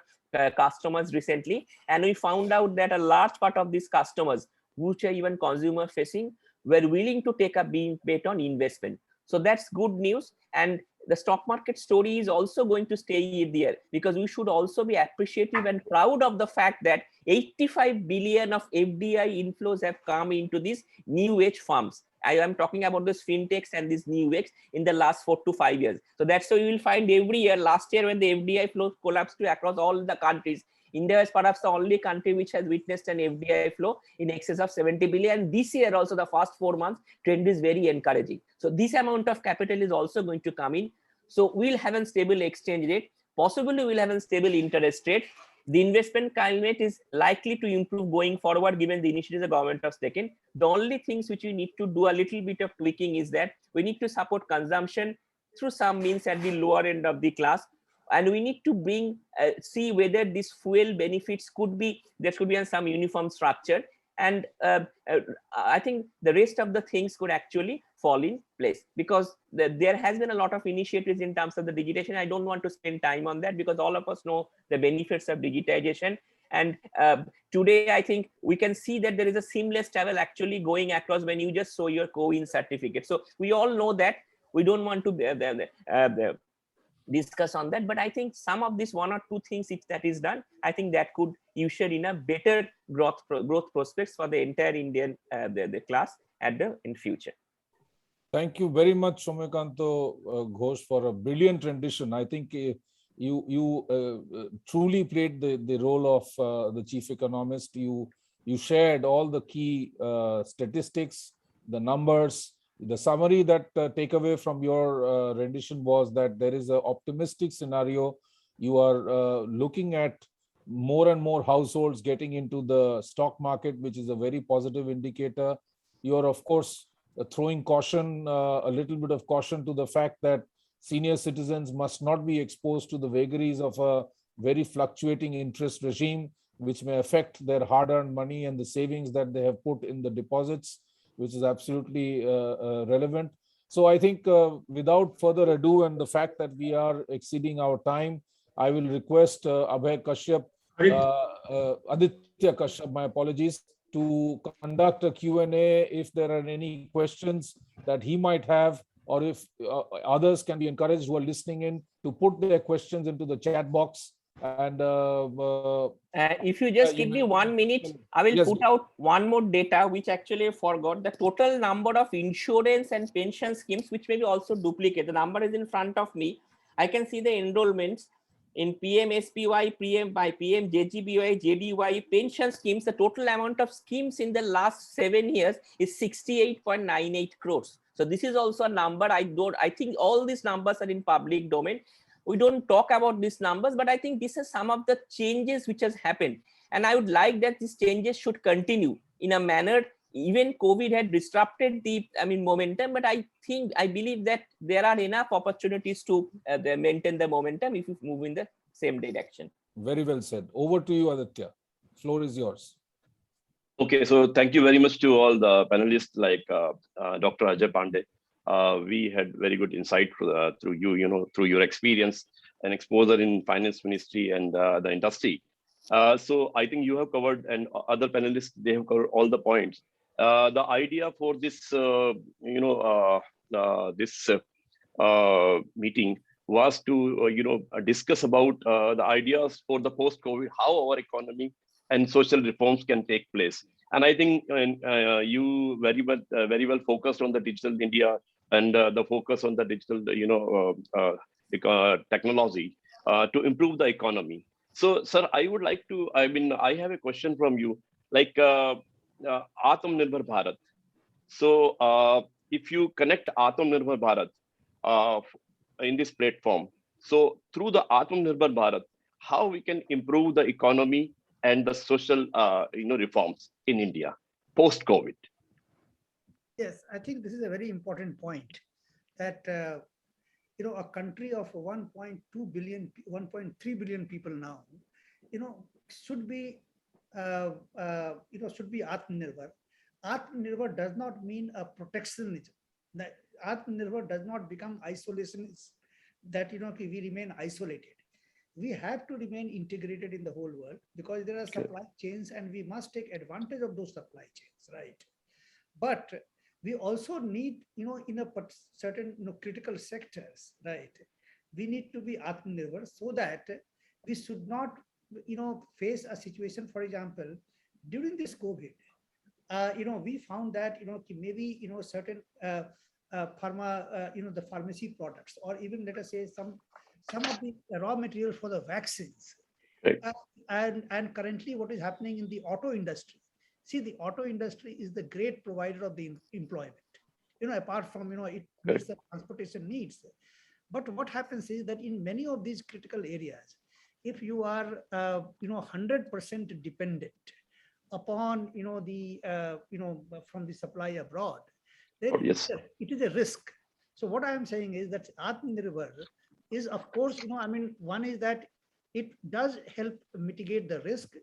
customers recently, and we found out that a large part of these customers, which are even consumer facing, were willing to take a bet on investment. So that's good news. And the stock market story is also going to stay there, because we should also be appreciative and proud of the fact that 85 billion of FDI inflows have come into these new age firms. I am talking about those fintechs and these new age in the last 4 to 5 years. So that's why you will find every year, last year when the FDI flow collapsed across all the countries, India is perhaps the only country which has witnessed an FDI flow in excess of 70 billion. This year also, the first 4 months, trend is very encouraging. So this amount of capital is also going to come in. So we'll have a stable exchange rate. Possibly we'll have a stable interest rate. The investment climate is likely to improve going forward, given the initiatives the government has taken. The only things which we need to do a little bit of tweaking is that we need to support consumption through some means at the lower end of the class. And we need to bring, see whether this fuel benefits could be, there should be some uniform structure. And I think the rest of the things could actually fall in place, because there has been a lot of initiatives in terms of the digitization. I don't want to spend time on that, because all of us know the benefits of digitization. And today, I think we can see that there is a seamless travel actually going across when you just show your COIN certificate. So we all know that. We don't want to discuss on that, but I think some of these 1 or 2 things, if that is done, I think that could usher in a better growth prospects for the entire Indian the class in future. Thank you very much, Soumyakanto Ghosh, for a brilliant rendition. I think you truly played the role of the chief economist. You shared all the key statistics, the numbers. The summary that takeaway from your rendition was that there is an optimistic scenario. You are looking at more and more households getting into the stock market, which is a very positive indicator. You are, of course, throwing caution, a little bit of caution to the fact that senior citizens must not be exposed to the vagaries of a very fluctuating interest regime, which may affect their hard-earned money and the savings that they have put in the deposits, which is absolutely relevant. So I think without further ado, and the fact that we are exceeding our time, I will request Kashyap, Aditya Kashyap, my apologies, to conduct a Q&A if there are any questions that he might have, or if others can be encouraged who are listening in to put their questions into the chat box. And if you just give me 1 minute, I will Yes, put out one more data, which actually I forgot. The total number of insurance and pension schemes, which may be also duplicate. The number is in front of me. I can see the enrollments in PMSPY, PMJGBY, JDY pension schemes. The total amount of schemes in the last 7 years is 68.98 crores. So this is also a number. I think all these numbers are in public domain. We don't talk about these numbers, but I think this is some of the changes which has happened. And I would like that these changes should continue in a manner. Even COVID had disrupted the momentum, but I believe that there are enough opportunities to maintain the momentum if you move in the same direction. very well said. Over to you, Aditya. Floor is yours. Okay, so thank you very much to all the panelists like Dr. Ajay Pandey. We had very good insight through you, through your experience and exposure in finance ministry and the industry. So I think you have covered, and other panelists, they have covered all the points. The idea for this, meeting was to, discuss about the ideas for the post-COVID, how our economy and social reforms can take place. And I think you very well focused on the digital India and the focus on the digital, technology to improve the economy. So, sir, I would like to, I have a question from you, like Atmanirbhar Bharat. So if you connect Atmanirbhar Bharat in this platform, so through the Atmanirbhar Bharat, how we can improve the economy and the social, reforms in India post-COVID? Yes, I think this is a very important point that, a country of 1.2 billion, 1.3 billion people now, should be, should be Atmanirbhar. Atmanirbhar does not mean a protectionism. That Atmanirbhar does not become isolationist, that, we remain isolated. We have to remain integrated in the whole world because there are supply chains and we must take advantage of those supply chains, right? But we also need, in a certain, critical sectors, right? We need to be Atmanirbhar so that we should not, face a situation, for example, during this COVID, we found that, maybe, certain pharma, the pharmacy products, or even let us say some of the raw materials for the vaccines. Right. And currently what is happening in the auto industry. See, the auto industry is the great provider of the employment, apart from, it meets the transportation needs. But what happens is that in many of these critical areas, if you are, 100% dependent upon, from the supply abroad, then it is a risk. So what I am saying is that Atmanirbhar is, of course, one is that it does help mitigate the risk,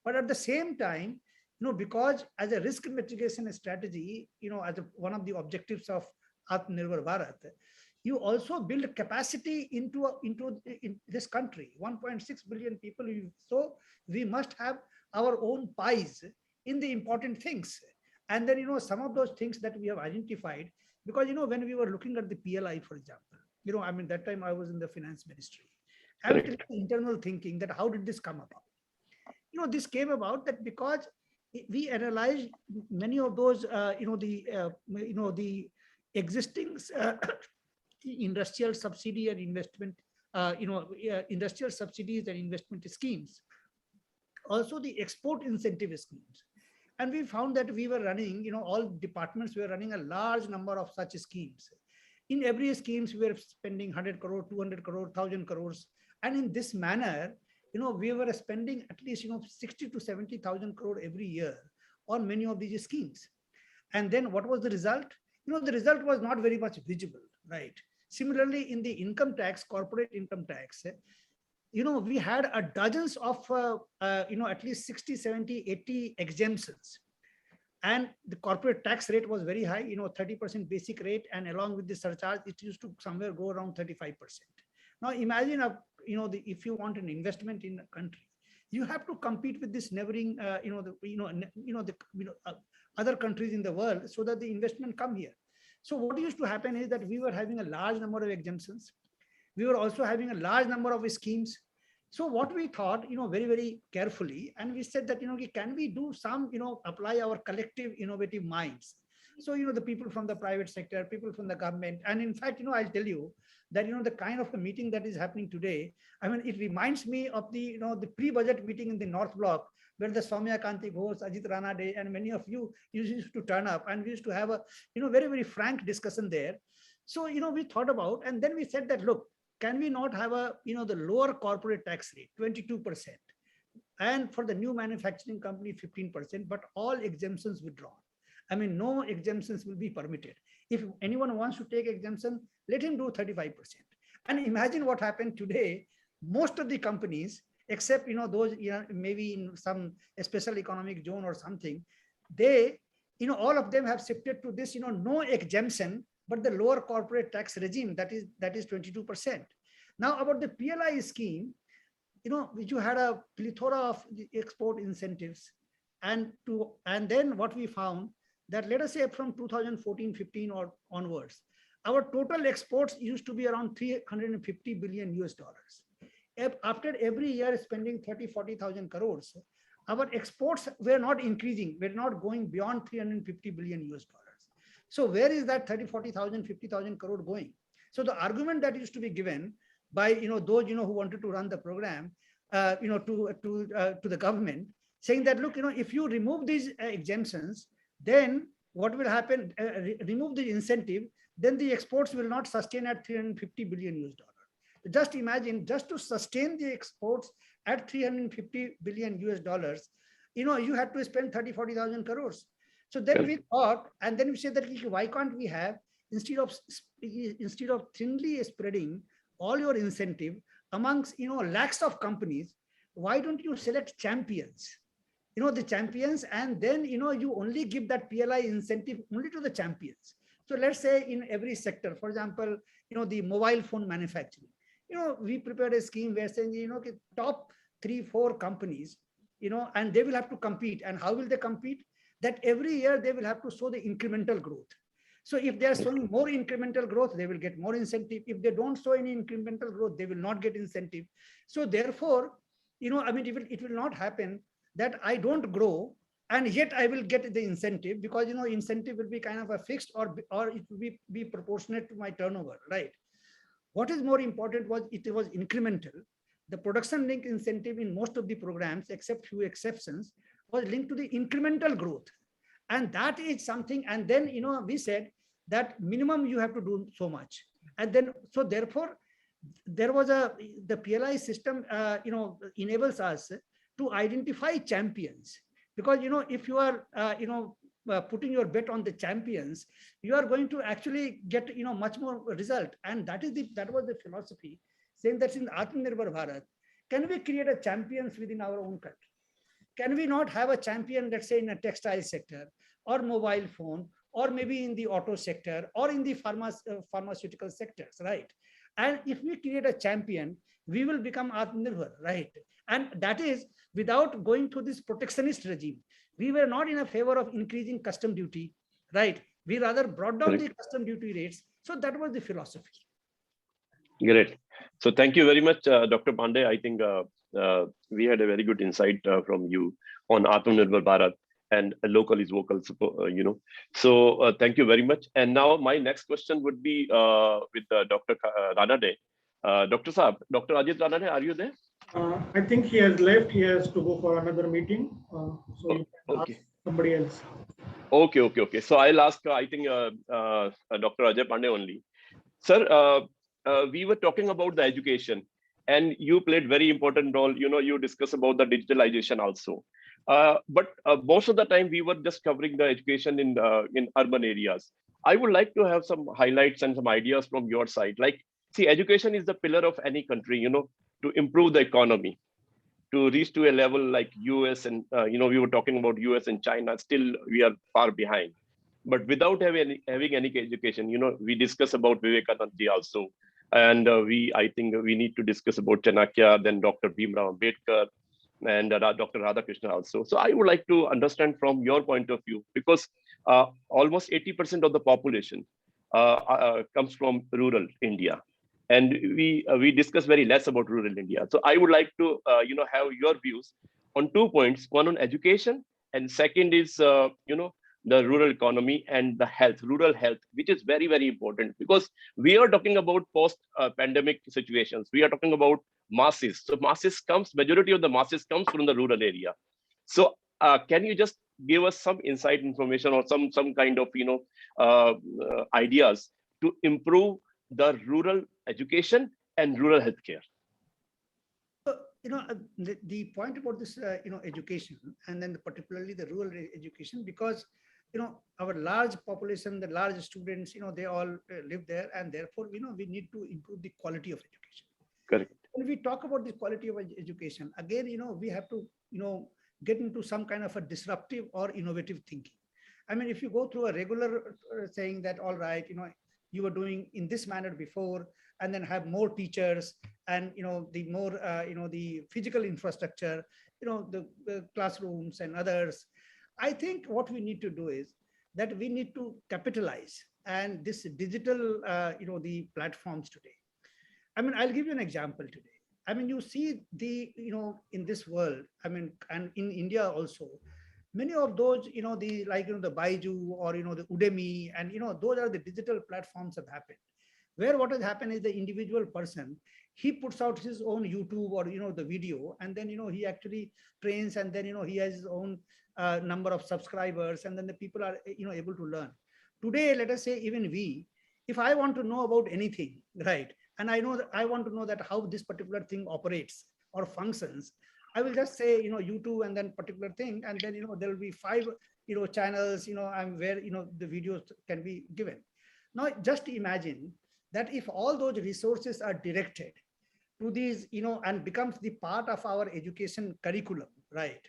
but at the same time, because as a risk mitigation strategy, as one of the objectives of Atmanirbhar Bharat, you also build capacity into this country, 1.6 billion people. So we must have our own pies in the important things. And then, some of those things that we have identified, because, when we were looking at the PLI, for example, that time I was in the finance ministry. I was internal thinking that how did this come about? This came about that because we analyzed many of those, the existing industrial subsidy and investment, industrial subsidies and investment schemes. Also the export incentive schemes. And we found that we were running, all departments were running a large number of such schemes. In every schemes, we were spending 100 crore, 200 crore, 1,000 crores. And in this manner, we were spending at least, 60 to 70,000 crore every year on many of these schemes. And then what was the result? The result was not very much visible, right? Similarly, in the income tax, corporate income tax, we had a dozens of, at least 60, 70, 80 exemptions. And the corporate tax rate was very high, 30% basic rate. And along with the surcharge, it used to somewhere go around 35%. Now imagine, if you want an investment in a country, you have to compete with this neighboring, other countries in the world so that the investment come here. So what used to happen is that we were having a large number of exemptions. We were also having a large number of schemes. So what we thought, very, very carefully, and we said that, can we do some, apply our collective innovative minds? So, the people from the private sector, people from the government, and in fact, I'll tell you that, the kind of a meeting that is happening today, I mean, it reminds me of the, the pre-budget meeting in the North Block, where the Saumya, Kanti, Ghosh, Ajit Ranade, and many of you used to turn up, and we used to have a, very, very frank discussion there. So, we thought about, and then we said that, look, can we not have a, the lower corporate tax rate, 22%, and for the new manufacturing company, 15%, but all exemptions withdrawn. I mean, no exemptions will be permitted. If anyone wants to take exemption, let him do 35%. And imagine what happened today. Most of the companies, except, those, maybe in some special economic zone or something, they, all of them have shifted to this, no exemption, but the lower corporate tax regime, that is 22%. Now about the PLI scheme, which you had a plethora of export incentives, and then what we found that, let us say from 2014-15 or onwards, our total exports used to be around 350 billion US dollars. After every year spending 30,000-40,000 crores, our exports were not increasing, were not going beyond 350 billion US dollars. So where is that 30,000-40,000, 50,000 crore going? So the argument that used to be given by those who wanted to run the program to the government, saying that, look, if you remove these exemptions, then what will happen? Remove the incentive, then the exports will not sustain at 350 billion US dollars. Just imagine, just to sustain the exports at 350 billion US dollars, you had to spend 30,000-40,000 crores. So then we thought, and then we said that, why can't we have, instead of thinly spreading all your incentive amongst lakhs of companies, why don't you select champions? The champions, and then you only give that PLI incentive only to the champions. So let's say in every sector, for example, the mobile phone manufacturing, we prepared a scheme where saying, top 3-4 companies, and they will have to compete. And how will they compete? That every year they will have to show the incremental growth. So if they are showing more incremental growth, they will get more incentive. If they don't show any incremental growth, they will not get incentive. So therefore, I mean, it will not happen that I don't grow and yet I will get the incentive, because incentive will be kind of a fixed, or it will be proportionate to my turnover, right? What is more important was it was incremental. The production linked incentive in most of the programs, except few exceptions, was linked to the incremental growth. And that is something, and then we said that minimum you have to do so much. And then, so therefore, there was the PLI system enables us to identify champions, because if you are putting your bet on the champions, you are going to actually get much more result. And that was the philosophy, saying that in Atmanirbhar Bharat, can we create a champions within our own country? Can we not have a champion, let's say in a textile sector or mobile phone, or maybe in the auto sector or in the pharmaceutical sectors, right? And if we create a champion, we will become Atmanirbhar, right? And that is without going through this protectionist regime. We were not in a favor of increasing custom duty, right? We rather brought down the custom duty rates. So that was the philosophy. Great. So thank you very much, Dr. Pandey. I think we had a very good insight from you on Atmanirbhar Bharat and local is vocal, So thank you very much. And now my next question would be with Dr. Ranade. Dr. Ajit Ranade, are you there? I think he has left. He has to go for another meeting. So you can ask somebody else. Okay. So I'll ask, I think, Dr. Ajay Pandey only. Sir, we were talking about the education, and you played very important role. You discuss about the digitalization also. But most of the time we were just covering the education in urban areas. I would like to have some highlights and some ideas from your side. Like, see, education is the pillar of any country, to improve the economy, to reach to a level like US and, we were talking about US and China, still we are far behind. But without having any education, we discuss about Vivekananda also. And I think we need to discuss about Chanakya, then Dr. Bhimrao Ambedkar, and Dr. Radhakrishnan also. So I would like to understand from your point of view, because almost 80% of the population comes from rural India. and we discuss very less about rural India. So I would like to have your views on 2 points: one on education, and second is the rural economy and the health, rural health, which is very, very important, because we are talking about post pandemic situations. We are talking about masses. So majority of the masses comes from the rural area. So can you just give us some inside information or some kind of ideas to improve the rural education and rural healthcare? The point about this, education, and then particularly the rural education, because, our large population, the large students, they all live there, and therefore, we need to improve the quality of education. Correct. When we talk about the quality of education, again, we have to, get into some kind of a disruptive or innovative thinking. I mean, if you go through a regular saying that, all right, you were doing in this manner before, and then have more teachers and, the more, the physical infrastructure, the classrooms and others. I think what we need to do is that we need to capitalize and this digital, the platforms today. I mean, I'll give you an example today. I mean, you see in this world, I mean, and in India also, many of those, the Baiju or, the Udemy, and, those are the digital platforms have happened, where what has happened is the individual person, he puts out his own YouTube or, the video, and then, he actually trains, and then, he has his own number of subscribers, and then the people are, able to learn. Today, let us say, even if I want to know about anything, right, and I know that I want to know that how this particular thing operates or functions, I will just say, YouTube and then particular thing, and then, there will be 5, channels, where, the videos can be given. Now, just imagine that if all those resources are directed to these, and becomes the part of our education curriculum, right?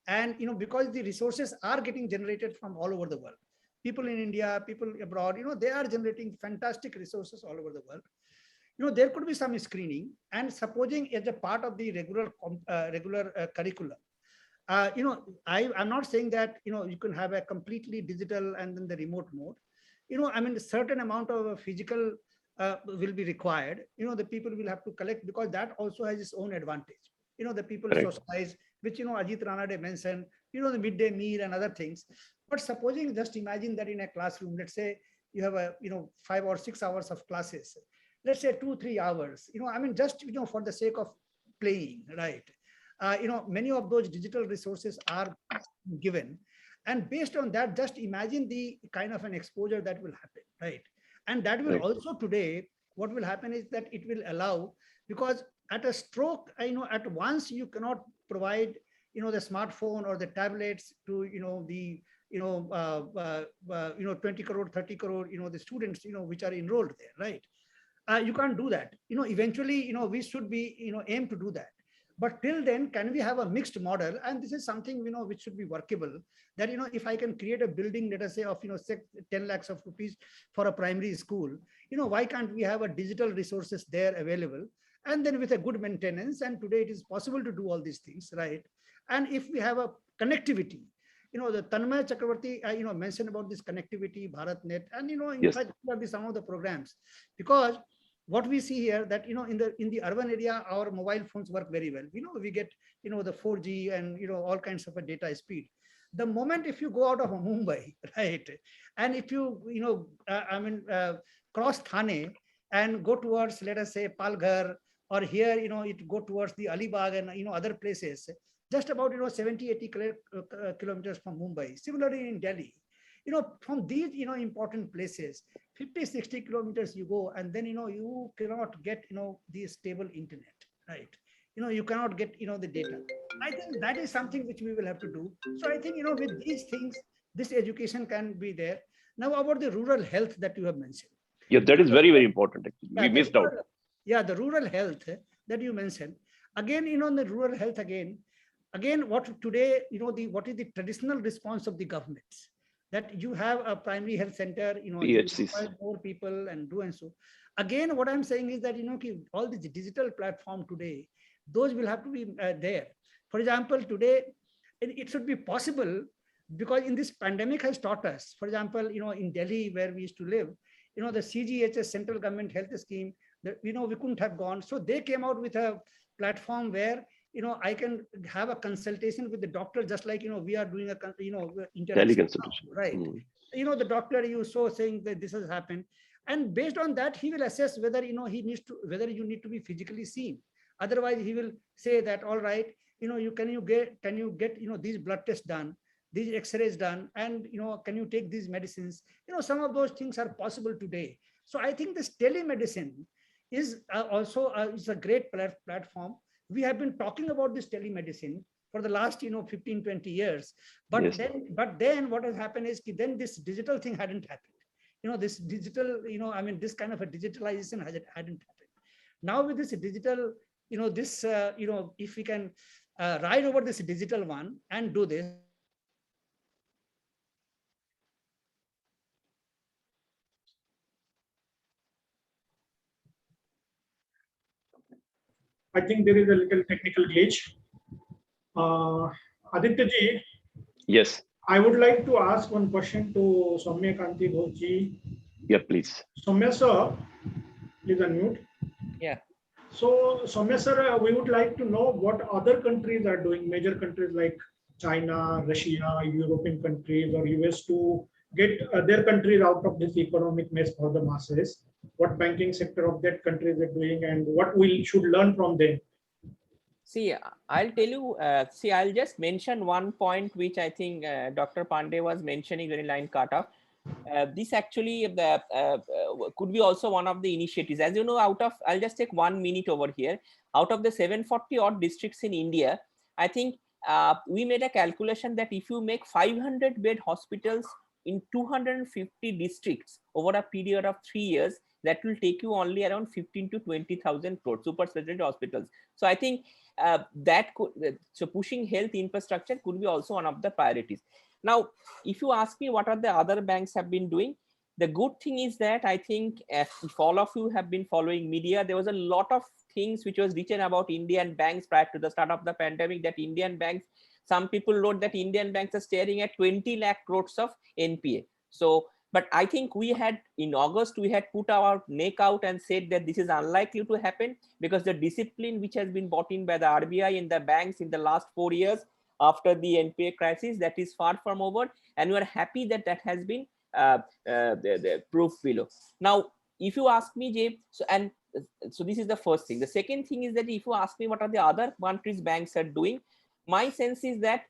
And, because the resources are getting generated from all over the world, people in India, people abroad, they are generating fantastic resources all over the world. There could be some screening, and supposing as a part of the regular curriculum, I'm not saying that, you can have a completely digital and then the remote mode. I mean, a certain amount of physical will be required. The people will have to collect, because that also has its own advantage. The people socialize, which, Ajit Ranade mentioned, the midday meal and other things. But supposing, just imagine that in a classroom, let's say you have a, 5 or 6 hours of classes, let's say 2-3 hours, I mean, just, for the sake of playing, right? Many of those digital resources are given. And based on that, just imagine the kind of an exposure that will happen, right? And that will also today, what will happen is that it will allow, because at a stroke, at once you cannot provide, the smartphone or the tablets to, the 20 crore, 30 crore, the students, which are enrolled there, right? You can't do that. Eventually, we should be, aim to do that. But till then, can we have a mixed model? And this is something, which should be workable, that, if I can create a building, let us say of, 10 lakhs of rupees for a primary school, why can't we have a digital resources there available? And then with a good maintenance, and today it is possible to do all these things, right? And if we have a connectivity, the Tanmay Chakrabarty, mentioned about this connectivity, BharatNet, and, in fact, some of the programs, because what we see here that, in the urban area, our mobile phones work very well. We get, the 4G and, all kinds of a data speed. The moment if you go out of Mumbai, right, and if you, cross Thane and go towards, let us say, Palghar, or here, it go towards the Alibag and, other places, just about, 70-80 kilometers from Mumbai. Similarly in Delhi, from these, important places, 50-60 kilometers you go, and then, you cannot get, the stable internet, right? You cannot get, the data. I think that is something which we will have to do. So I think, with these things, this education can be there. Now about the rural health that you have mentioned. Yeah, that is very, very important. We missed out. Yeah, the rural health that you mentioned. Again, the rural health again, what today, what is the traditional response of the governments? That you have a primary health center, you require more people and do and so. Again, what I'm saying is that, all the digital platform today, those will have to be there. For example, today, it should be possible, because in this pandemic has taught us, for example, in Delhi, where we used to live, the CGHS, Central Government Health Scheme, we couldn't have gone. So they came out with a platform where, I can have a consultation with the doctor, just like, we are doing a, internet, Teleconsultation. right? The doctor, you saw saying that this has happened. And based on that, he will assess whether, whether you need to be physically seen. Otherwise, he will say that, all right, can you get, these blood tests done, these x-rays done, and, can you take these medicines? Some of those things are possible today. So I think this telemedicine is also is a great platform. We have been talking about this telemedicine for the last 15, 20 years. But Yes. then what has happened is then this digital thing hadn't happened. This digital, this kind of a digitalization hadn't happened. Now with this digital, if we can ride over this digital one and do this. I think there is a little technical glitch. Aditya ji, Yes. I would like to ask one question to Saumya, Kanti, Ghosh ji. Yeah, please. Saumya sir, please unmute. Yeah. So Saumya sir, we would like to know what other countries are doing, major countries like China, Russia, European countries, or US, to get their countries out of this economic mess for the masses. What banking sector of that country is doing, and what we should learn from them. See, I'll tell you, I'll just mention one point which I think Dr. Pandey was mentioning during line cutoff. This actually could be also one of the initiatives. As you know, I'll just take 1 minute over here. Out of the 740 odd districts in India, I think we made a calculation that if you make 500 bed hospitals in 250 districts over a period of 3 years, that will take you only around 15 to 20,000 crores, super specialty hospitals. So I think that could, so pushing health infrastructure could be also one of the priorities. Now, if you ask me what are the other banks have been doing, the good thing is that I think if all of you have been following media, there was a lot of things which was written about Indian banks prior to the start of the pandemic, that Indian banks, some people wrote that Indian banks are staring at 20 lakh crores of NPA. So, but I think we had, in August, we had put our neck out and said that this is unlikely to happen because the discipline which has been brought in by the RBI in the banks in the last 4 years after the NPA crisis, that is far from over. And we are happy that that has been the proof below. Now, if you ask me, Jay, so this is the first thing. The second thing is that if you ask me what are the other countries' banks are doing, my sense is that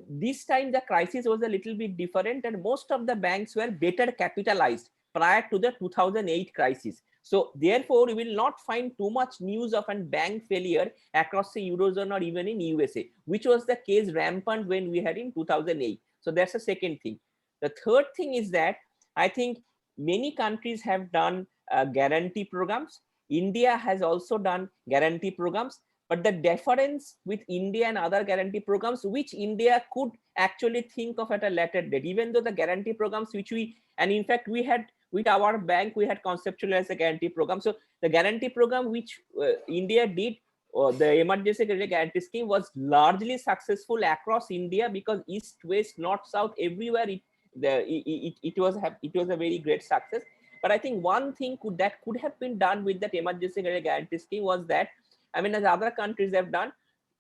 this time the crisis was a little bit different and most of the banks were better capitalized prior to the 2008 crisis. So therefore, we will not find too much news of a bank failure across the Eurozone or even in USA, which was the case rampant when we had in 2008. So that's the second thing. The third thing is that I think many countries have done guarantee programs. India has also done guarantee programs. But the difference with India and other guarantee programs, which India could actually think of at a later date, even though the guarantee programs which and in fact we had with our bank, we had conceptualized a guarantee program. So the guarantee program which India did, the emergency credit guarantee scheme, was largely successful across India because east, west, north, south, everywhere it was a very great success. But I think one thing that could have been done with that emergency credit guarantee scheme was that, I mean, as other countries have done,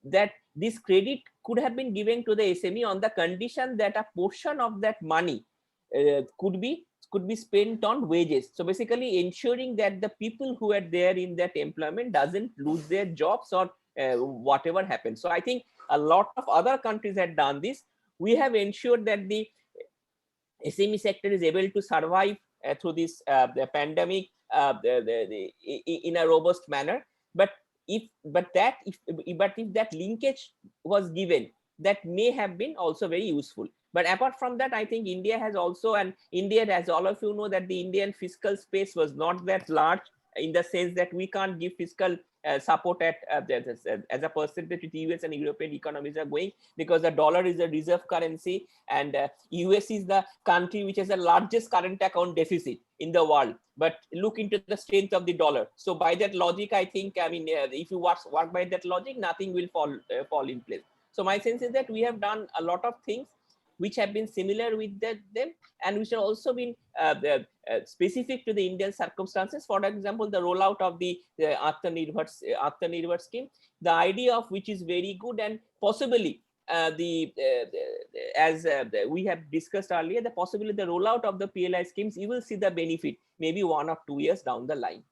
that this credit could have been given to the SME on the condition that a portion of that money could be spent on wages. So basically ensuring that the people who are there in that employment doesn't lose their jobs or whatever happens. So I think a lot of other countries have done this. We have ensured that the SME sector is able to survive through this the pandemic in a robust manner. But if that linkage was given, that may have been also very useful. But apart from that, I think India has also, and India, as all of you know, that the Indian fiscal space was not that large in the sense that we can't give fiscal support at as a percentage with US and European economies are going, because the dollar is a reserve currency and US is the country which has the largest current account deficit in the world. But look into the strength of the dollar. So by that logic, I think, I mean, if you work by that logic, nothing will fall in place. So my sense is that we have done a lot of things. which have been similar with them and which have also been specific to the Indian circumstances. For example, the rollout of the Atmanirbhar scheme, the idea of which is very good, and possibly as we have discussed earlier, the possibility the rollout of the PLI schemes, you will see the benefit maybe 1 or 2 years down the line.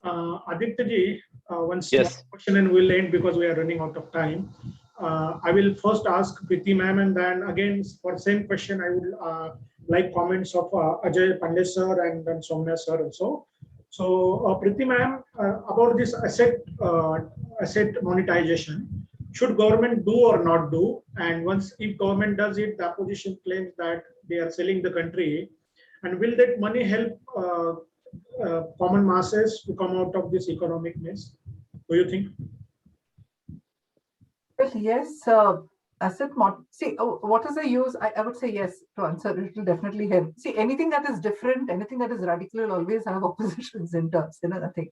Aditya ji, one small Yes. question and we'll end because we are running out of time. I will first ask Preeti ma'am, and then again for same question I would like comments of Ajay, Pandey sir, and then Saumya sir also. So Preeti ma'am, about this asset monetization, should government do or not do? And once if government does it, the opposition claims that they are selling the country, and will that money help common masses to come out of this economic mess? Do you think? Well, yes, what is the use? I would say yes to answer. It will definitely help. See, anything that is different, anything that is radical will always have oppositions in terms, nothing.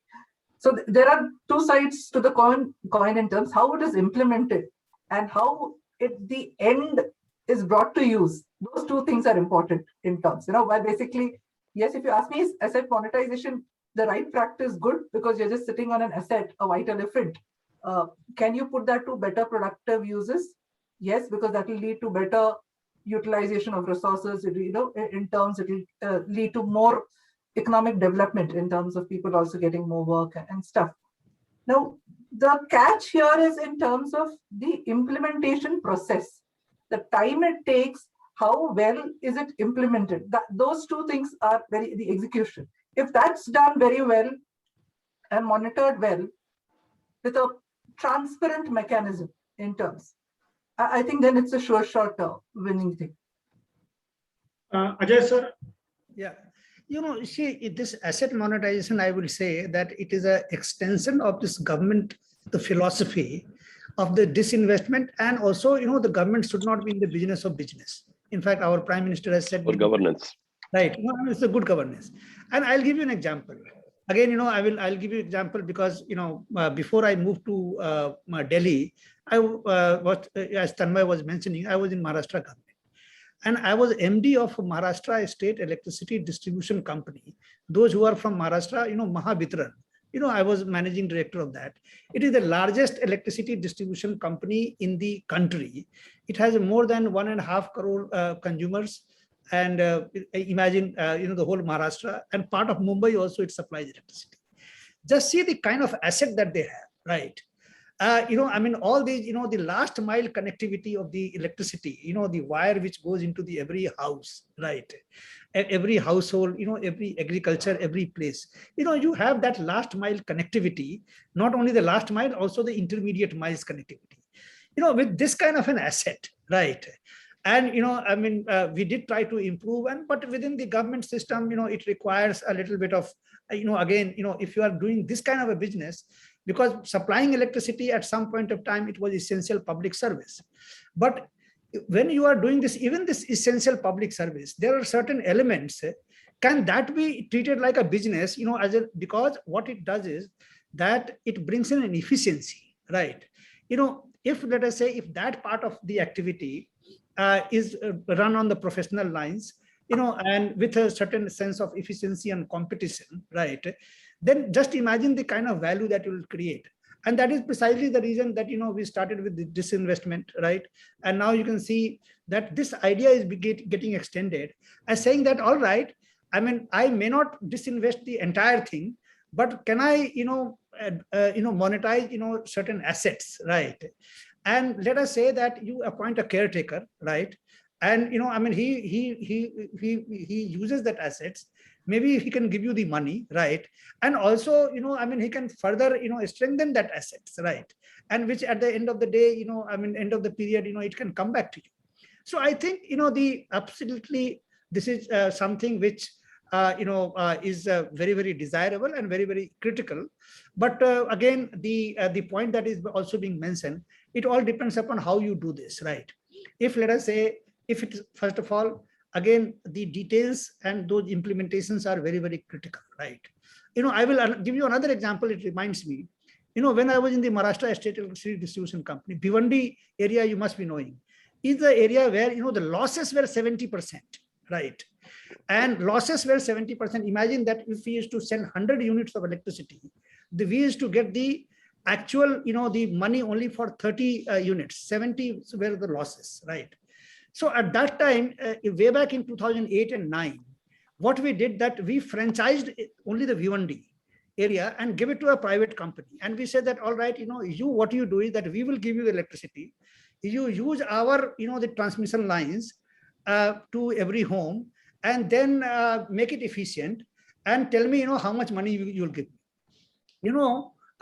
So there are two sides to the coin in terms how it is implemented and how the end is brought to use. Those two things are important in terms, while basically, yes, if you ask me, is asset monetization the right practice good because you're just sitting on an asset, a white elephant? Can you put that to better productive uses? Yes, because that will lead to better utilization of resources. In terms, it will lead to more economic development in terms of people also getting more work and stuff. Now, the catch here is in terms of the implementation process, the time it takes, how well is it implemented? Those two things are the execution. If that's done very well and monitored well with a transparent mechanism in terms, I think then it's a sure shot winning thing. Ajay sir. Yeah. See, this asset monetization, I will say that it is an extension of this government, the philosophy of the disinvestment, and also, the government should not be in the business of business. In fact, our Prime Minister has said, For governance. Right. It's a good governance. And I'll give you an example. Again, I'll give you an example because, before I moved to Delhi, I was, as Tanmay was mentioning, I was in Maharashtra government. And I was MD of Maharashtra State Electricity Distribution Company. Those who are from Maharashtra, Mahavitran. I was managing director of that. It is the largest electricity distribution company in the country. It has more than 1.5 crore consumers. And imagine, the whole Maharashtra and part of Mumbai also, it supplies electricity. Just see the kind of asset that they have, right? All these, the last mile connectivity of the electricity, the wire which goes into the every house, right? Every household, every agriculture, every place, you have that last mile connectivity, not only the last mile, also the intermediate miles connectivity, with this kind of an asset, right? And, we did try to improve, but within the government system, it requires a little bit of, again, if you are doing this kind of a business, because supplying electricity at some point of time, it was essential public service. But when you are doing this, even this essential public service, there are certain elements. Can that be treated like a business, because what it does is that it brings in an efficiency, right? If, let us say, if that part of the activity is run on the professional lines, and with a certain sense of efficiency and competition, right? Then just imagine the kind of value that you will create. And that is precisely the reason that, we started with the disinvestment, right? And now you can see that this idea is getting extended as saying that, all right, I may not disinvest the entire thing, but can I, monetize, certain assets, right? And let us say that you appoint a caretaker, right? And, he uses that assets. Maybe he can give you the money, right? And also, he can further, strengthen that assets, right? And which at the end of the day, end of the period, it can come back to you. So I think, this is something which, is very, very desirable and very, very critical. But again, the point that is also being mentioned, it all depends upon how you do this, right? If, let us say, if it is, first of all, again, the details and those implementations are very, very critical, right? I will give you another example. It reminds me, when I was in the Maharashtra State Electricity Distribution Company, Bhiwandi area, you must be knowing. is the area where, the losses were 70%, right? And losses were 70%. Imagine that if we used to sell 100 units of electricity, we used to get the actual, the money only for 30 units, 70 were the losses, right? So at that time, way back in 2008 and 9, what we did that we franchised only the V1D area and give it to a private company. And we said that, all right, what you do is that we will give you the electricity. You use our, the transmission lines to every home, and then make it efficient and tell me, how much money you'll give me.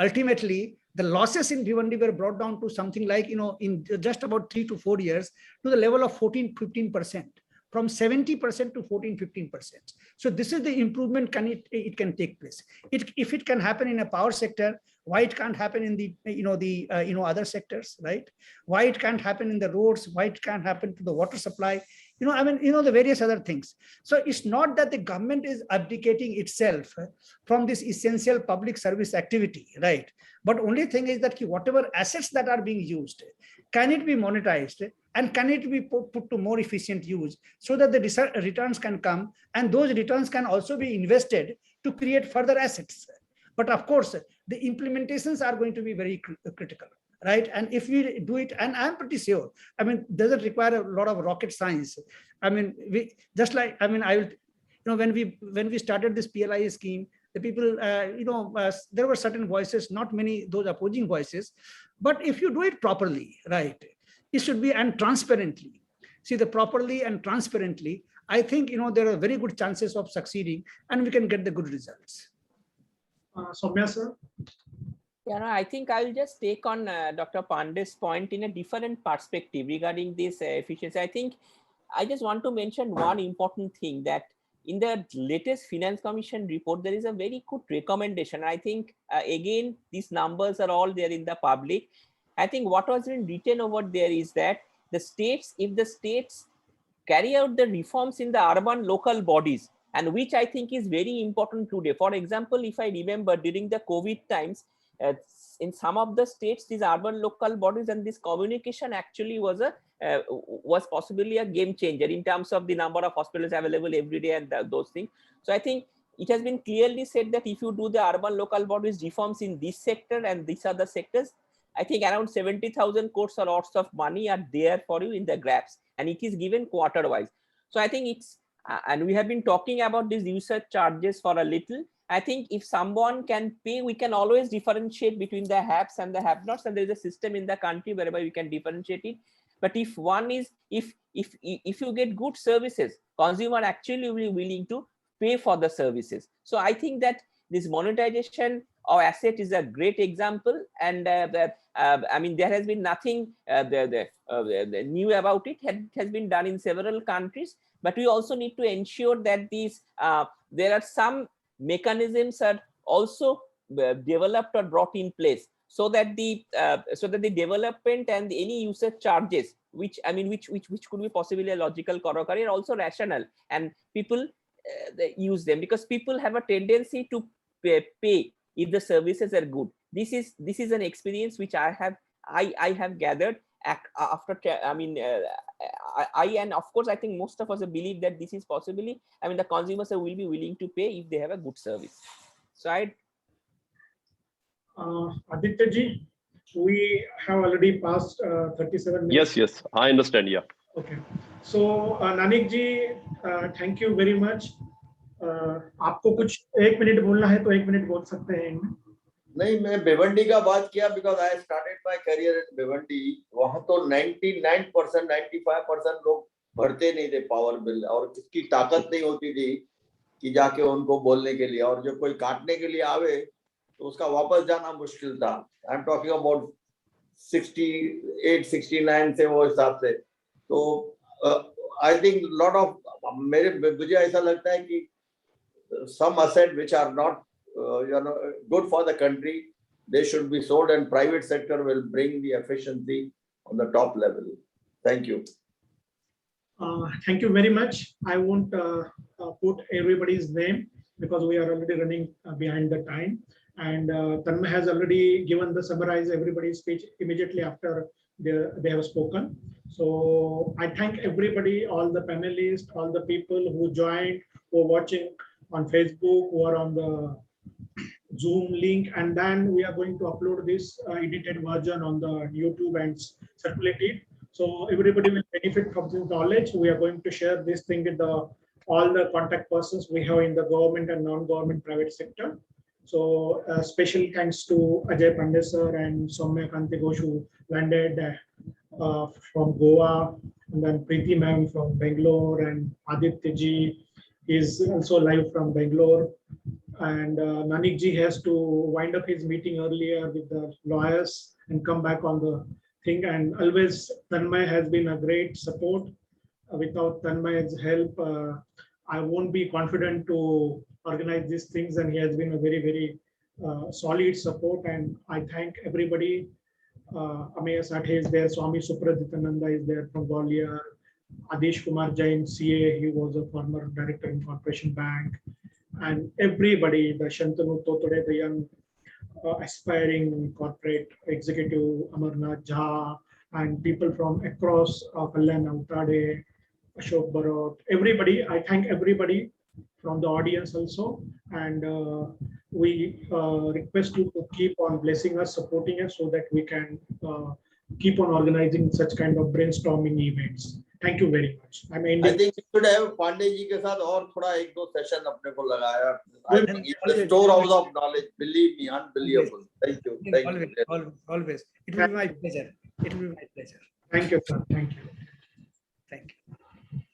Ultimately, the losses in V1D were brought down to something like, in just about 3 to 4 years to the level of 14-15%, from 70% to 14-15%. So this is the improvement it can take place. If it can happen in a power sector, why it can't happen in the other sectors, right? Why it can't happen in the roads? Why it can't happen to the water supply? The various other things. So it's not that the government is abdicating itself from this essential public service activity, right? But only thing is that whatever assets that are being used, can it be monetized and can it be put to more efficient use so that the returns can come, and those returns can also be invested to create further assets. But of course, the implementations are going to be very critical, right? And if we do it, and I'm pretty sure, doesn't require a lot of rocket science. When we started this PLI scheme, the people, there were certain voices, not many, those opposing voices, but if you do it properly, right, it should be, and transparently. See, the properly and transparently, I think, there are very good chances of succeeding and we can get the good results. Saumya, sir? Yeah, no, I think I will just take on Dr. Pandey's point in a different perspective regarding this efficiency. I think I just want to mention one important thing, that in the latest Finance Commission report, there is a very good recommendation. I think, again, these numbers are all there in the public. I think what was written over there is that if the states carry out the reforms in the urban local bodies, and which I think is very important today. For example, if I remember during the COVID times, in some of the states, these urban local bodies and this communication actually was possibly a game changer in terms of the number of hospitals available every day and those things. So I think it has been clearly said that if you do the urban local bodies reforms in this sector and these other sectors, I think around 70,000 crores or lots of money are there for you in the grabs, and it is given quarter wise. So I think it's, and we have been talking about these user charges for a little. I think if someone can pay, we can always differentiate between the haves and the have-nots, and there is a system in the country whereby we can differentiate it. But if one is, if you get good services, consumer actually will be willing to pay for the services. So I think that this monetization of asset is a great example, and there has been nothing new about it. It has been done in several countries, but we also need to ensure that these there are some mechanisms are also developed or brought in place, so that the development and any user charges, which could be possibly a logical career, also rational, and people use them, because people have a tendency to pay if the services are good. This is an experience which I have gathered after, and of course I think most of us believe that this is possibly, the consumers will be willing to pay if they have a good service. So Aditya ji, we have already passed 37 minutes. Yes, I understand. Yeah. Okay. So Nanik ji, thank you very much. आपको कुछ 1 minute बोलना है तो 1 minute बोल सकते हैं. नहीं, मैं भिवंडी का बात किया because I started my career in Bhiwandi. वहाँ तो 99%, 95% लोग भरते नहीं थे पावर बिल, और किसकी ताकत नहीं होती थी कि जाके उनको बोलने के लिए, और जो कोई काटने के लिए आवे तो उसका वापस जाना मुश्किल था. आई एम टॉकिंग अबाउट 68, 69 से वो हिसाब से. तो आई थिंक लॉट ऑफ, मुझे ऐसा लगता है कि some asset which are not good for the country, they should be sold, and private sector will bring the efficiency on the top level. Thank you. Thank you very much. I won't put everybody's name because we are already running behind the time, and Tanmay has already given the summarize everybody's speech immediately after they have spoken. So I thank everybody, all the panelists, all the people who joined, who are watching on Facebook, who are on the Zoom link, and then we are going to upload this edited version on the YouTube and circulate it. So everybody will benefit from this knowledge. We are going to share this thing with all the contact persons we have in the government and non-government private sector. So special thanks to Ajay Pandey sir and Saumya Kanti Ghosh who landed from Goa, and then Preeti ma'am from Bangalore, and Aditya ji is also live from Bangalore. And Nanik ji has to wind up his meeting earlier with the lawyers and come back on the thing. And always Tanmay has been a great support. Without Tanmay's help, I won't be confident to organize these things. And he has been a very, very solid support. And I thank everybody. Ameya Sathe is there, Swami Vivekananda is there from Gwalior, Adish Kumar Jain, CA, he was a former director in Corporation Bank, and everybody, the Shantanu Totode, the young aspiring corporate executive, Amarnath Jha, and people from across Kalyan Autade, Ashok Barot, everybody. I thank everybody from the audience also, and we request you to keep on blessing us, supporting us, so that we can keep on organizing such kind of brainstorming events. Thank you very much. I think we should have Pandey ji ke saath aur thoda ek do session apne ko lagaya. I think it's a storehouse of knowledge. Believe me, unbelievable. Thank you. Thank you. Always. It will be my pleasure. It will be my pleasure. Thank you, sir. Thank you. Thank you.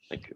Thank you.